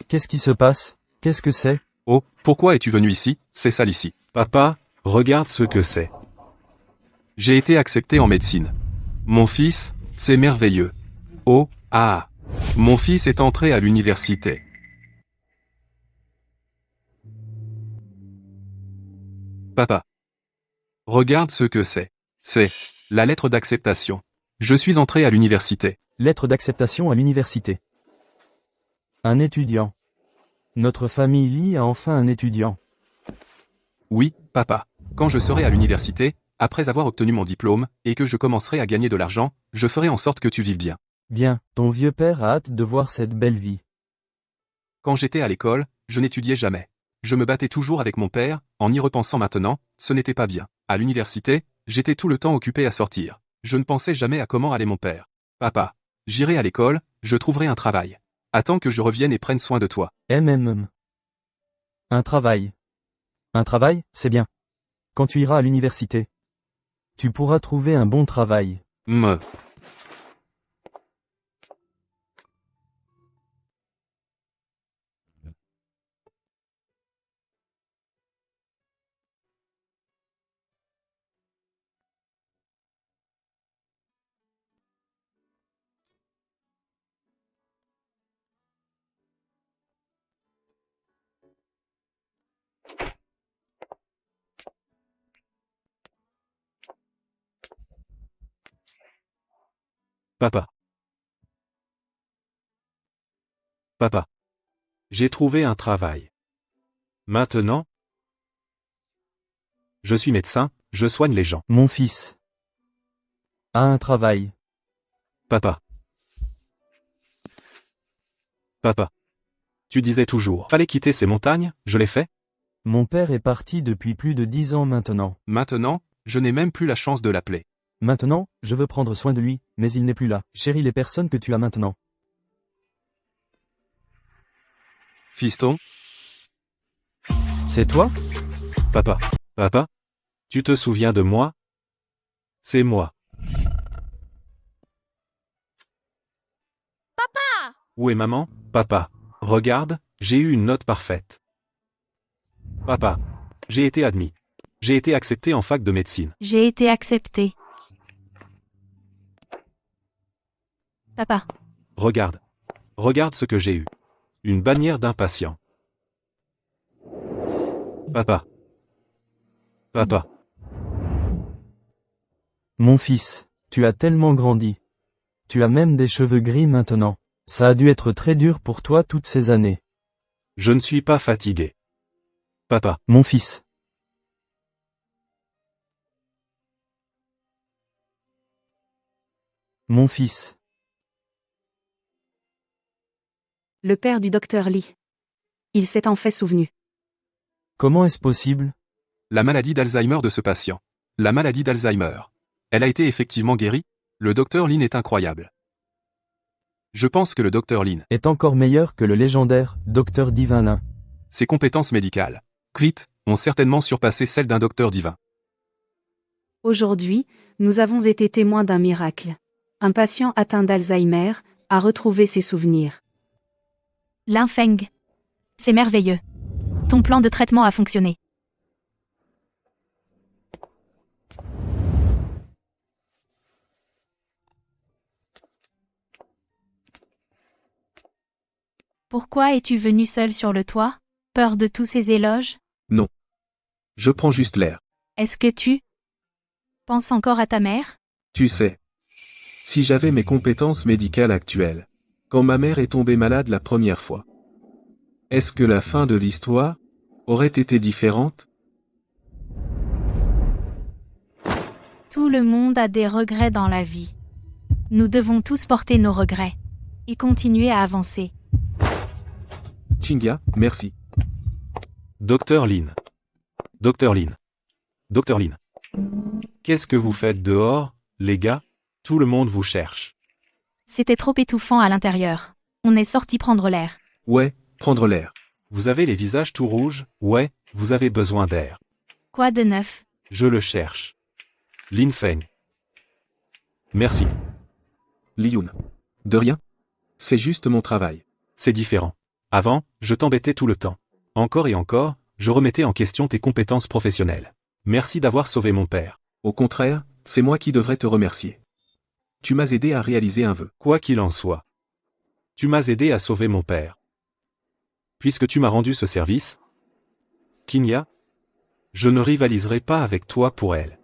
Qu'est-ce qui se passe? Qu'est-ce que c'est? Oh, pourquoi es-tu venu ici? C'est sale ici. Papa, regarde ce que c'est. J'ai été accepté en médecine. Mon fils, c'est merveilleux. Oh, ah. Mon fils est entré à l'université. Papa. Regarde ce que c'est. C'est la lettre d'acceptation. Je suis entré à l'université. Lettre d'acceptation à l'université. Un étudiant. Notre famille Lee a enfin un étudiant. Oui, papa. Quand je serai à l'université, après avoir obtenu mon diplôme, et que je commencerai à gagner de l'argent, je ferai en sorte que tu vives bien. Bien, ton vieux père a hâte de voir cette belle vie. Quand j'étais à l'école, je n'étudiais jamais. Je me battais toujours avec mon père, en y repensant maintenant, ce n'était pas bien. À l'université, j'étais tout le temps occupé à sortir. Je ne pensais jamais à comment allait mon père. Papa, j'irai à l'école, je trouverai un travail. Attends que je revienne et prenne soin de toi. Un travail. Un travail, c'est bien. Quand tu iras à l'université, tu pourras trouver un bon travail. Papa. Papa. J'ai trouvé un travail. Maintenant, je suis médecin, je soigne les gens. Mon fils a un travail. Papa. Papa. Tu disais toujours, fallait quitter ces montagnes, je l'ai fait? Mon père est parti depuis plus de 10 ans maintenant. Maintenant, je n'ai même plus la chance de l'appeler. Maintenant, je veux prendre soin de lui, mais il n'est plus là. Chéris les personnes que tu as maintenant. Fiston, C'est toi? Papa. Papa? Tu te souviens de moi? C'est moi. Papa! Où est maman? Papa. Regarde, j'ai eu une note parfaite. Papa. J'ai été admis. J'ai été accepté en fac de médecine. J'ai été accepté. Papa. Regarde. Regarde ce que j'ai eu. Une bannière d'impatient. Papa. Papa. Mon fils, tu as tellement grandi. Tu as même des cheveux gris maintenant. Ça a dû être très dur pour toi toutes ces années. Je ne suis pas fatigué. Papa. Mon fils. Mon fils. Le père du docteur Lee. Il s'est en fait souvenu. Comment est-ce possible? La maladie d'Alzheimer de ce patient. La maladie d'Alzheimer. Elle a été effectivement guérie? Le docteur Lin est incroyable. Je pense que le docteur Lin Est encore meilleur que le légendaire docteur Divin Lin. Ses compétences médicales, crit, ont certainement surpassé celles d'un docteur divin. Aujourd'hui, nous avons été témoins d'un miracle. Un patient atteint d'Alzheimer a retrouvé ses souvenirs. Lin Feng. C'est merveilleux. Ton plan de traitement a fonctionné. Pourquoi es-tu venu seul sur le toit? Peur de tous ces éloges? Non. Je prends juste l'air. Est-ce que tu penses encore à ta mère? Tu sais. Si j'avais mes compétences médicales actuelles, quand ma mère est tombée malade la première fois, est-ce que la fin de l'histoire aurait été différente? Tout le monde a des regrets dans la vie. Nous devons tous porter nos regrets et continuer à avancer. Chingia, merci. Docteur Lin. Docteur Lin. Docteur Lin. Qu'est-ce que vous faites dehors, les gars? Tout le monde vous cherche. C'était trop étouffant à l'intérieur. On est sorti prendre l'air. Ouais, prendre l'air. Vous avez les visages tout rouges? Ouais, vous avez besoin d'air. Quoi de neuf? Je le cherche. Lin Feng. Merci. Liyun. De rien. C'est juste mon travail. C'est différent. Avant, je t'embêtais tout le temps. Encore et encore, je remettais en question tes compétences professionnelles. Merci d'avoir sauvé mon père. Au contraire, c'est moi qui devrais te remercier. Tu m'as aidé à réaliser un vœu. Quoi qu'il en soit. Tu m'as aidé à sauver mon père. Puisque tu m'as rendu ce service, Kinya, je ne rivaliserai pas avec toi pour elle.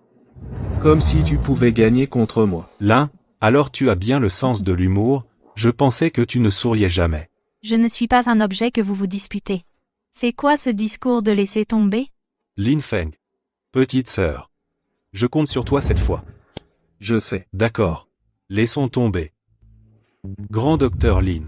Comme si tu pouvais gagner contre moi. Lin, alors tu as bien le sens de l'humour, je pensais que tu ne souriais jamais. Je ne suis pas un objet que vous vous disputez. C'est quoi ce discours de laisser tomber? Lin Feng. Petite sœur. Je compte sur toi cette fois. Je sais. D'accord. Laissons tomber. Grand docteur Lin.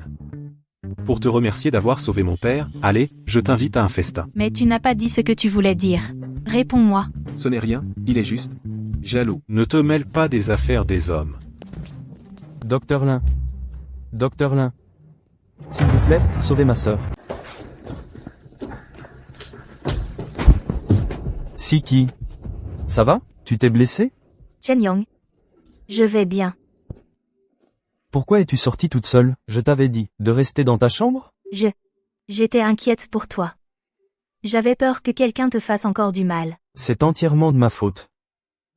Pour te remercier d'avoir sauvé mon père, allez, je t'invite à un festin. Mais tu n'as pas dit ce que tu voulais dire. Réponds-moi. Ce n'est rien, il est juste jaloux. Ne te mêle pas des affaires des hommes. Docteur Lin. Docteur Lin. S'il vous plaît, sauvez ma sœur. Siki. Ça va? Tu t'es blessé? Chen Yang. Je vais bien. Pourquoi es-tu sortie toute seule? Je t'avais dit de rester dans ta chambre? J'étais inquiète pour toi. J'avais peur que quelqu'un te fasse encore du mal. C'est entièrement de ma faute.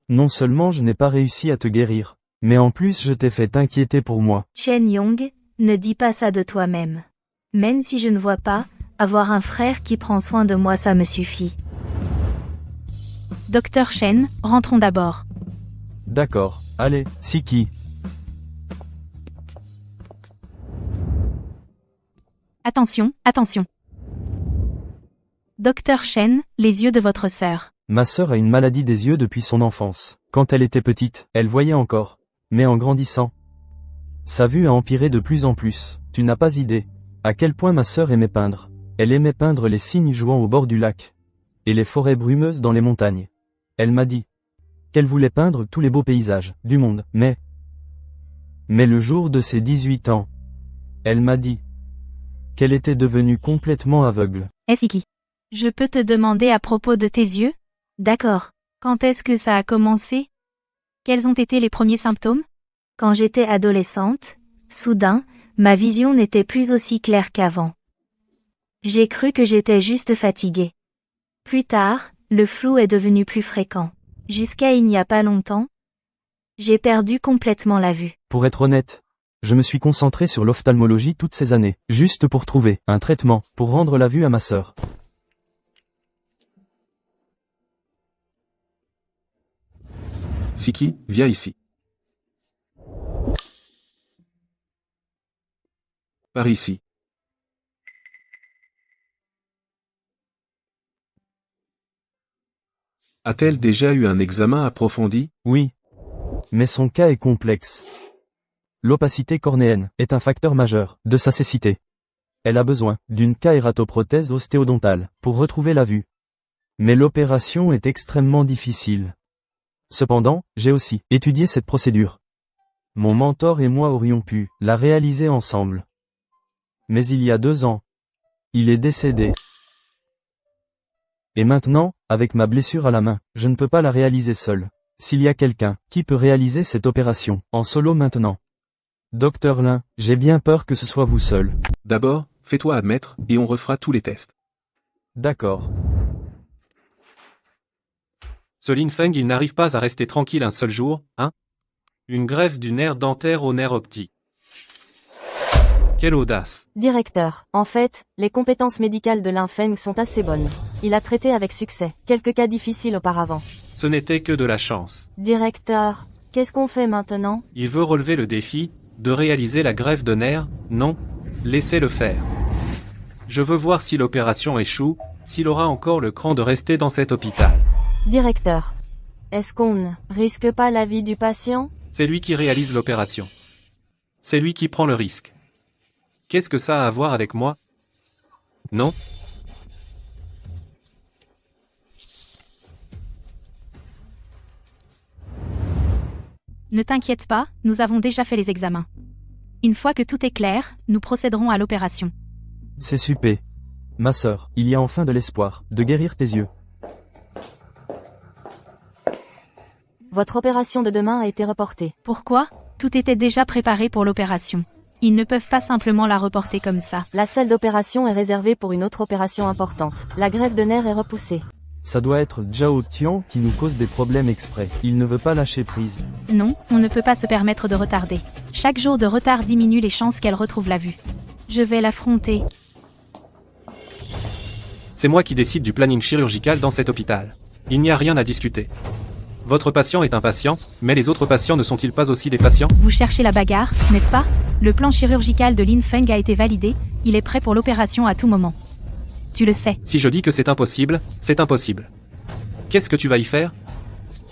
Non seulement je n'ai pas réussi à te guérir, mais en plus je t'ai fait t'inquiéter pour moi. Chen Yong, ne dis pas ça de toi-même. Même si je ne vois pas, avoir un frère qui prend soin de moi, ça me suffit. Docteur Shen, rentrons d'abord. D'accord, allez, Siki. Attention, attention. Docteur Shen, les yeux de votre sœur. Ma sœur a une maladie des yeux depuis son enfance. Quand elle était petite, elle voyait encore. Mais en grandissant, sa vue a empiré de plus en plus. Tu n'as pas idée à quel point ma sœur aimait peindre. Elle aimait peindre les cygnes jouant au bord du lac et les forêts brumeuses dans les montagnes. Elle m'a dit qu'elle voulait peindre tous les beaux paysages du monde, mais le jour de ses 18 ans, elle m'a dit qu'elle était devenue complètement aveugle. Siki. Je peux te demander à propos de tes yeux? D'accord. Quand est-ce que ça a commencé? Quels ont été les premiers symptômes? Quand j'étais adolescente, soudain, ma vision n'était plus aussi claire qu'avant. J'ai cru que j'étais juste fatiguée. Plus tard, le flou est devenu plus fréquent. Jusqu'à il n'y a pas longtemps, j'ai perdu complètement la vue. Pour être honnête, je me suis concentré sur l'ophtalmologie toutes ces années, juste pour trouver un traitement pour rendre la vue à ma sœur. Siki, viens ici. Par ici. A-t-elle déjà eu un examen approfondi? Oui. Mais son cas est complexe. L'opacité cornéenne est un facteur majeur de sa cécité. Elle a besoin d'une kératoprothèse ostéodontale pour retrouver la vue. Mais l'opération est extrêmement difficile. Cependant, j'ai aussi étudié cette procédure. Mon mentor et moi aurions pu la réaliser ensemble. Mais il y a 2 ans, il est décédé. Et maintenant, avec ma blessure à la main, je ne peux pas la réaliser seul. S'il y a quelqu'un qui peut réaliser cette opération en solo maintenant. Docteur Lin, j'ai bien peur que ce soit vous seul. D'abord, fais-toi admettre, et on refera tous les tests. D'accord. Ce Lin Feng, il n'arrive pas à rester tranquille un seul jour, hein? Une greffe du nerf dentaire au nerf optique. Quelle audace. Directeur, en fait, les compétences médicales de Lin Feng sont assez bonnes. Il a traité avec succès quelques cas difficiles auparavant. Ce n'était que de la chance. Directeur, qu'est-ce qu'on fait maintenant? Il veut relever le défi, de réaliser la greffe de nerf, non? Laissez-le faire. Je veux voir si l'opération échoue, s'il aura encore le cran de rester dans cet hôpital. Directeur, est-ce qu'on ne risque pas la vie du patient? C'est lui qui réalise l'opération. C'est lui qui prend le risque. Qu'est-ce que ça a à voir avec moi? Non? Ne t'inquiète pas, nous avons déjà fait les examens. Une fois que tout est clair, nous procéderons à l'opération. C'est super. Ma sœur, il y a enfin de l'espoir de guérir tes yeux. Votre opération de demain a été reportée. Pourquoi? Tout était déjà préparé pour l'opération. Ils ne peuvent pas simplement la reporter comme ça. La salle d'opération est réservée pour une autre opération importante. La greffe de nerfs est repoussée. Ça doit être Zhao Tian qui nous cause des problèmes exprès. Il ne veut pas lâcher prise. Non, on ne peut pas se permettre de retarder. Chaque jour de retard diminue les chances qu'elle retrouve la vue. Je vais l'affronter. C'est moi qui décide du planning chirurgical dans cet hôpital. Il n'y a rien à discuter. Votre patient est un patient, mais les autres patients ne sont-ils pas aussi des patients? Vous cherchez la bagarre, n'est-ce pas? Le plan chirurgical de Lin Feng a été validé, il est prêt pour l'opération à tout moment. Tu le sais. Si je dis que c'est impossible, c'est impossible. Qu'est-ce que tu vas y faire?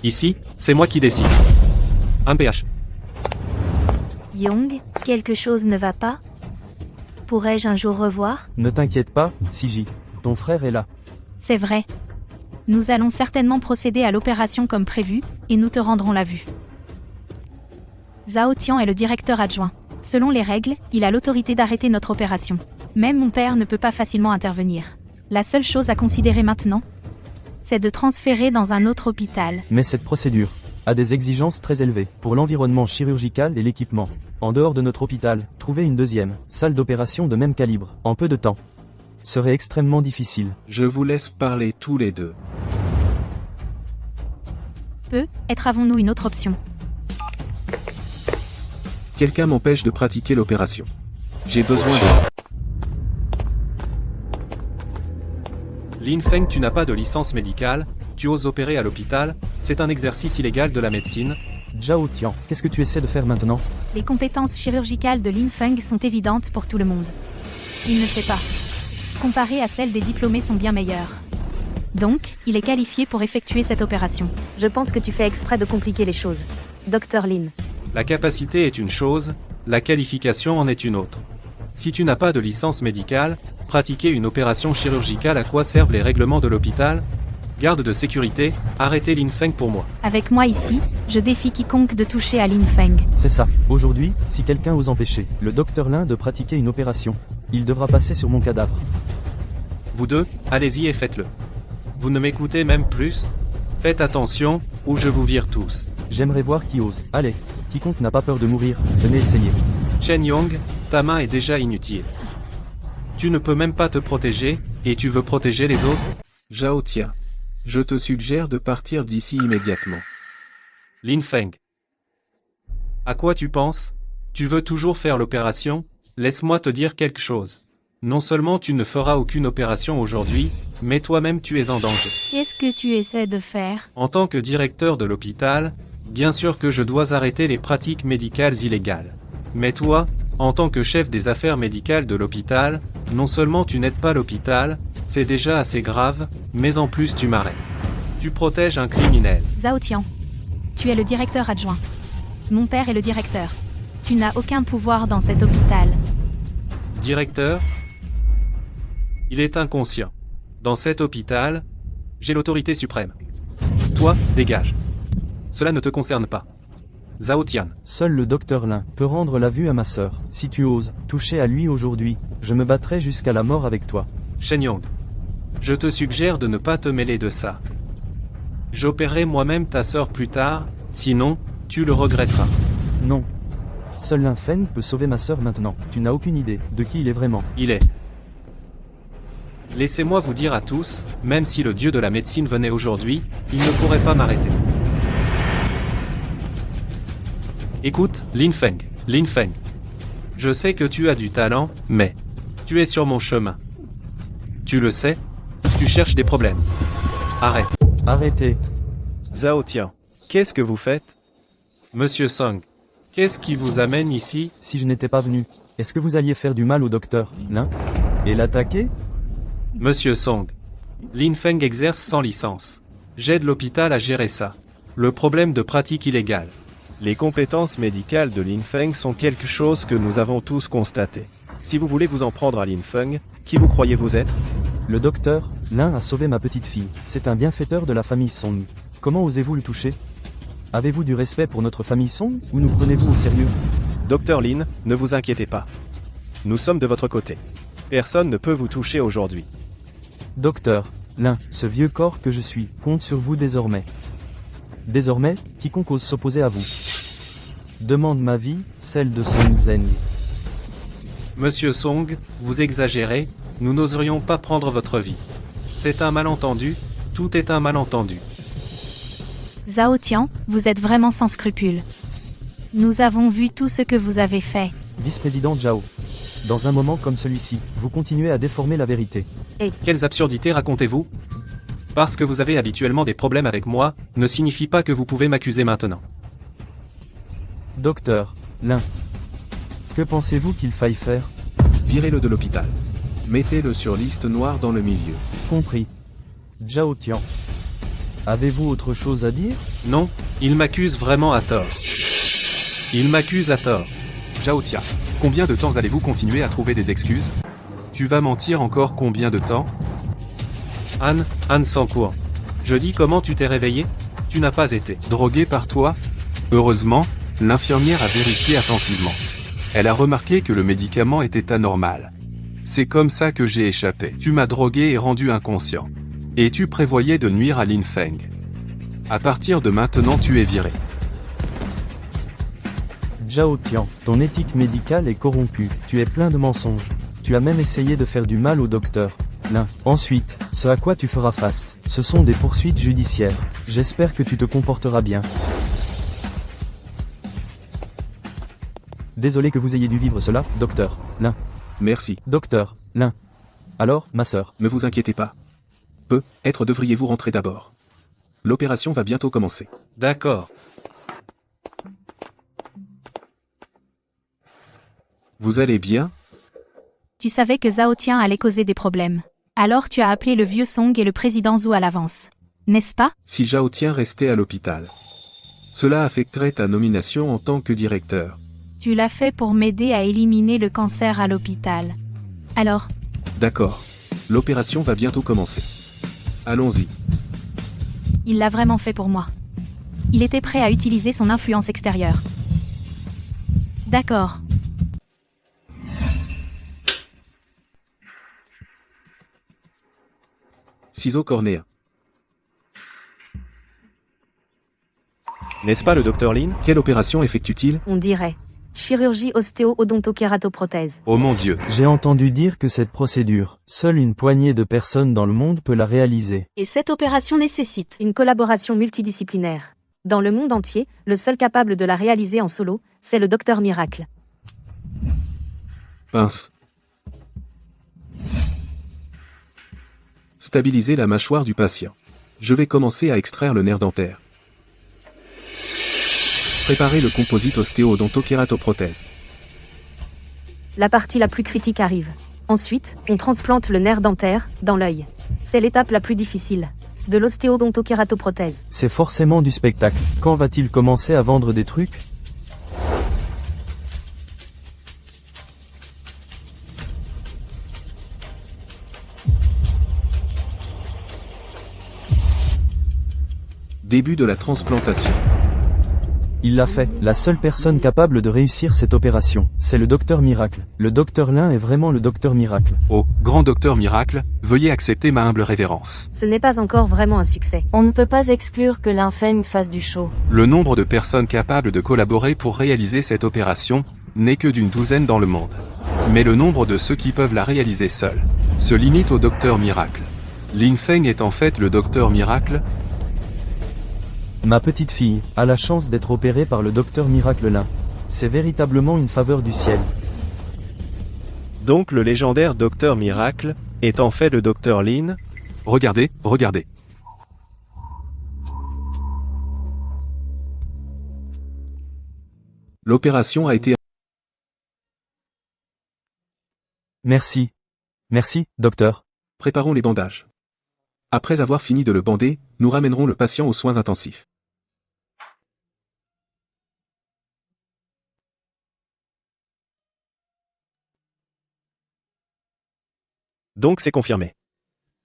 Ici, c'est moi qui décide. Un PH. Young, quelque chose ne va pas? Pourrais-je un jour revoir? Ne t'inquiète pas, Siji. Ton frère est là. C'est vrai. Nous allons certainement procéder à l'opération comme prévu, et nous te rendrons la vue. Zhao Tian est le directeur adjoint. Selon les règles, il a l'autorité d'arrêter notre opération. Même mon père ne peut pas facilement intervenir. La seule chose à considérer maintenant, c'est de transférer dans un autre hôpital. Mais cette procédure a des exigences très élevées pour l'environnement chirurgical et l'équipement. En dehors de notre hôpital, trouver une deuxième salle d'opération de même calibre, en peu de temps, serait extrêmement difficile. Je vous laisse parler tous les deux. Peut-être avons-nous une autre option. Quelqu'un m'empêche de pratiquer l'opération. J'ai besoin de... Lin Feng, tu n'as pas de licence médicale, tu oses opérer à l'hôpital, c'est un exercice illégal de la médecine. Zhao Tian, qu'est-ce que tu essaies de faire maintenant? Les compétences chirurgicales de Lin Feng sont évidentes pour tout le monde. Il ne sait pas. Comparées à celles des diplômés sont bien meilleures. Donc, il est qualifié pour effectuer cette opération. Je pense que tu fais exprès de compliquer les choses. Docteur Lin. La capacité est une chose, la qualification en est une autre. Si tu n'as pas de licence médicale, pratiquer une opération chirurgicale, à quoi servent les règlements de l'hôpital? Garde de sécurité, arrêtez Lin Feng pour moi. Avec moi ici, je défie quiconque de toucher à Lin Feng. C'est ça. Aujourd'hui, si quelqu'un ose empêcher le docteur Lin de pratiquer une opération, il devra passer sur mon cadavre. Vous deux, allez-y et faites-le. Vous ne m'écoutez même plus? Faites attention, ou je vous vire tous. J'aimerais voir qui ose. Allez, quiconque n'a pas peur de mourir, venez essayer. Chen Yong, ta main est déjà inutile. Tu ne peux même pas te protéger, et tu veux protéger les autres? Zhao Tian, je te suggère de partir d'ici immédiatement. Lin Feng. À quoi tu penses? Tu veux toujours faire l'opération? Laisse-moi te dire quelque chose. Non seulement tu ne feras aucune opération aujourd'hui, mais toi-même tu es en danger. Qu'est-ce que tu essaies de faire? En tant que directeur de l'hôpital, bien sûr que je dois arrêter les pratiques médicales illégales. Mais toi, en tant que chef des affaires médicales de l'hôpital, non seulement tu n'aides pas l'hôpital, c'est déjà assez grave, mais en plus tu m'arrêtes. Tu protèges un criminel. Zhao Tian. Tu es le directeur adjoint. Mon père est le directeur. Tu n'as aucun pouvoir dans cet hôpital. Directeur? Il est inconscient. Dans cet hôpital, j'ai l'autorité suprême. Toi, dégage. Cela ne te concerne pas. Zhao Tian. Seul le docteur Lin peut rendre la vue à ma sœur. Si tu oses toucher à lui aujourd'hui, je me battrai jusqu'à la mort avec toi. Shen Yong. Je te suggère de ne pas te mêler de ça. J'opérerai moi-même ta sœur plus tard, sinon, tu le regretteras. Non. Seul Lin Feng peut sauver ma sœur maintenant. Tu n'as aucune idée de qui il est vraiment. Il est. Laissez-moi vous dire à tous, même si le dieu de la médecine venait aujourd'hui, il ne pourrait pas m'arrêter. Écoute, Lin Feng. Je sais que tu as du talent, mais tu es sur mon chemin. Tu le sais? Tu cherches des problèmes. Arrête. Arrêtez. Zhao Tian, qu'est-ce que vous faites? Monsieur Song, qu'est-ce qui vous amène ici? Si je n'étais pas venu, est-ce que vous alliez faire du mal au docteur Lin et l'attaquer? Monsieur Song, Lin Feng exerce sans licence. J'aide l'hôpital à gérer ça. Le problème de pratique illégale. Les compétences médicales de Lin Feng sont quelque chose que nous avons tous constaté. Si vous voulez vous en prendre à Lin Feng, qui vous croyez vous être? Le docteur Lin a sauvé ma petite fille. C'est un bienfaiteur de la famille Song. Comment osez-vous le toucher? Avez-vous du respect pour notre famille Song ou nous prenez-vous au sérieux? Docteur Lin, ne vous inquiétez pas. Nous sommes de votre côté. Personne ne peut vous toucher aujourd'hui. Docteur Lin, ce vieux corps que je suis, compte sur vous désormais. Désormais, quiconque ose s'opposer à vous demande ma vie, celle de Song Zeng. Monsieur Song, vous exagérez, nous n'oserions pas prendre votre vie. C'est un malentendu, tout est un malentendu. Zhao Tian, vous êtes vraiment sans scrupules. Nous avons vu tout ce que vous avez fait. Vice-président Zhao. Dans un moment comme celui-ci, vous continuez à déformer la vérité. Quelles absurdités racontez-vous? Parce que vous avez habituellement des problèmes avec moi, ne signifie pas que vous pouvez m'accuser maintenant. Docteur Lin, que pensez-vous qu'il faille faire? Virez-le de l'hôpital. Mettez-le sur liste noire dans le milieu. Compris. Zhao Tian. Avez-vous autre chose à dire? Non, il m'accuse vraiment à tort. Il m'accuse à tort. Zhao Tian, combien de temps allez-vous continuer à trouver des excuses? Tu vas mentir encore combien de temps? Anne Sancourt. Je dis comment tu t'es réveillé? Tu n'as pas été drogué par toi? Heureusement, l'infirmière a vérifié attentivement. Elle a remarqué que le médicament était anormal. C'est comme ça que j'ai échappé. Tu m'as drogué et rendu inconscient. Et tu prévoyais de nuire à Lin Feng. À partir de maintenant tu es viré. Zhao Tian, ton éthique médicale est corrompue. Tu es plein de mensonges. Tu as même essayé de faire du mal au docteur Lin. Ensuite, ce à quoi tu feras face, ce sont des poursuites judiciaires. J'espère que tu te comporteras bien. Désolé que vous ayez dû vivre cela, docteur Lin. Merci. Docteur Lin. Alors, ma sœur? Ne vous inquiétez pas. Peut-être devriez-vous rentrer d'abord. L'opération va bientôt commencer. D'accord. Vous allez bien? Tu savais que Zhao Tian allait causer des problèmes. Alors tu as appelé le vieux Song et le président Zhou à l'avance. N'est-ce pas? Si Zhao Tian restait à l'hôpital, cela affecterait ta nomination en tant que directeur. Tu l'as fait pour m'aider à éliminer le cancer à l'hôpital. Alors? D'accord. L'opération va bientôt commencer. Allons-y. Il l'a vraiment fait pour moi. Il était prêt à utiliser son influence extérieure. D'accord. Ciseaux cornéens. N'est-ce pas le docteur Lin? Quelle opération effectue-t-il? On dirait. Chirurgie ostéo-odonto-kératoprothèse. Oh mon Dieu. J'ai entendu dire que cette procédure, seule une poignée de personnes dans le monde peut la réaliser. Et cette opération nécessite une collaboration multidisciplinaire. Dans le monde entier, le seul capable de la réaliser en solo, c'est le Docteur Miracle. Pince. Stabiliser la mâchoire du patient. Je vais commencer à extraire le nerf dentaire. Préparer le composite ostéo-odonto-kératoprothèse. La partie la plus critique arrive. Ensuite, on transplante le nerf dentaire dans l'œil. C'est l'étape la plus difficile. De l'ostéodontokeratoprothèse. C'est forcément du spectacle. Quand va-t-il commencer à vendre des trucs? Début de la transplantation. Il l'a fait. La seule personne capable de réussir cette opération, c'est le docteur Miracle. Le docteur Lin est vraiment le docteur Miracle. Oh, grand docteur Miracle, veuillez accepter ma humble révérence. Ce n'est pas encore vraiment un succès. On ne peut pas exclure que Lin Feng fasse du show. Le nombre de personnes capables de collaborer pour réaliser cette opération n'est que d'une douzaine dans le monde. Mais le nombre de ceux qui peuvent la réaliser seuls se limite au docteur Miracle. Lin Feng est en fait le docteur Miracle. Ma petite fille a la chance d'être opérée par le docteur Miracle Lin. C'est véritablement une faveur du ciel. Donc le légendaire docteur Miracle est en fait le docteur Lin. Regardez, regardez. L'opération a été... Merci. Merci, docteur. Préparons les bandages. Après avoir fini de le bander, nous ramènerons le patient aux soins intensifs. Donc c'est confirmé.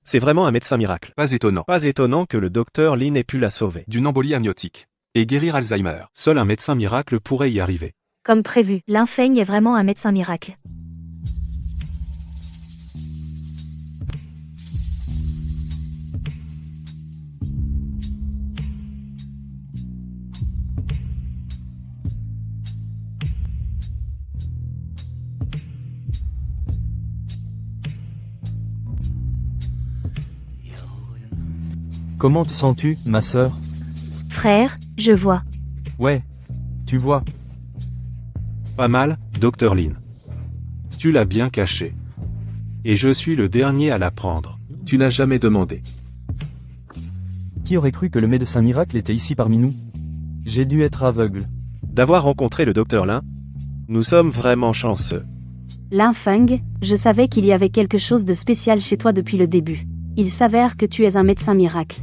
C'est vraiment un médecin miracle. Pas étonnant. Pas étonnant que le docteur Lin ait pu la sauver. D'une embolie amniotique. Et guérir Alzheimer. Seul un médecin miracle pourrait y arriver. Comme prévu. Lin Feng est vraiment un médecin miracle. Comment te sens-tu, ma sœur? Frère, je vois. Ouais. Tu vois. Pas mal, docteur Lin. Tu l'as bien caché. Et je suis le dernier à l'apprendre. Tu n'as jamais demandé. Qui aurait cru que le médecin miracle était ici parmi nous? J'ai dû être aveugle. D'avoir rencontré le docteur Lin, nous sommes vraiment chanceux. Lin Feng, je savais qu'il y avait quelque chose de spécial chez toi depuis le début. Il s'avère que tu es un médecin miracle.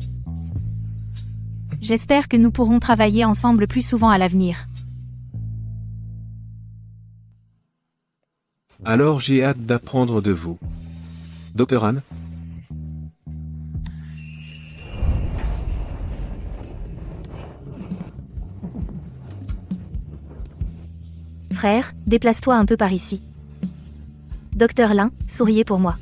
J'espère que nous pourrons travailler ensemble plus souvent à l'avenir. Alors j'ai hâte d'apprendre de vous. Docteur Anne? Frère, déplace-toi un peu par ici. Docteur Lin, souriez pour moi.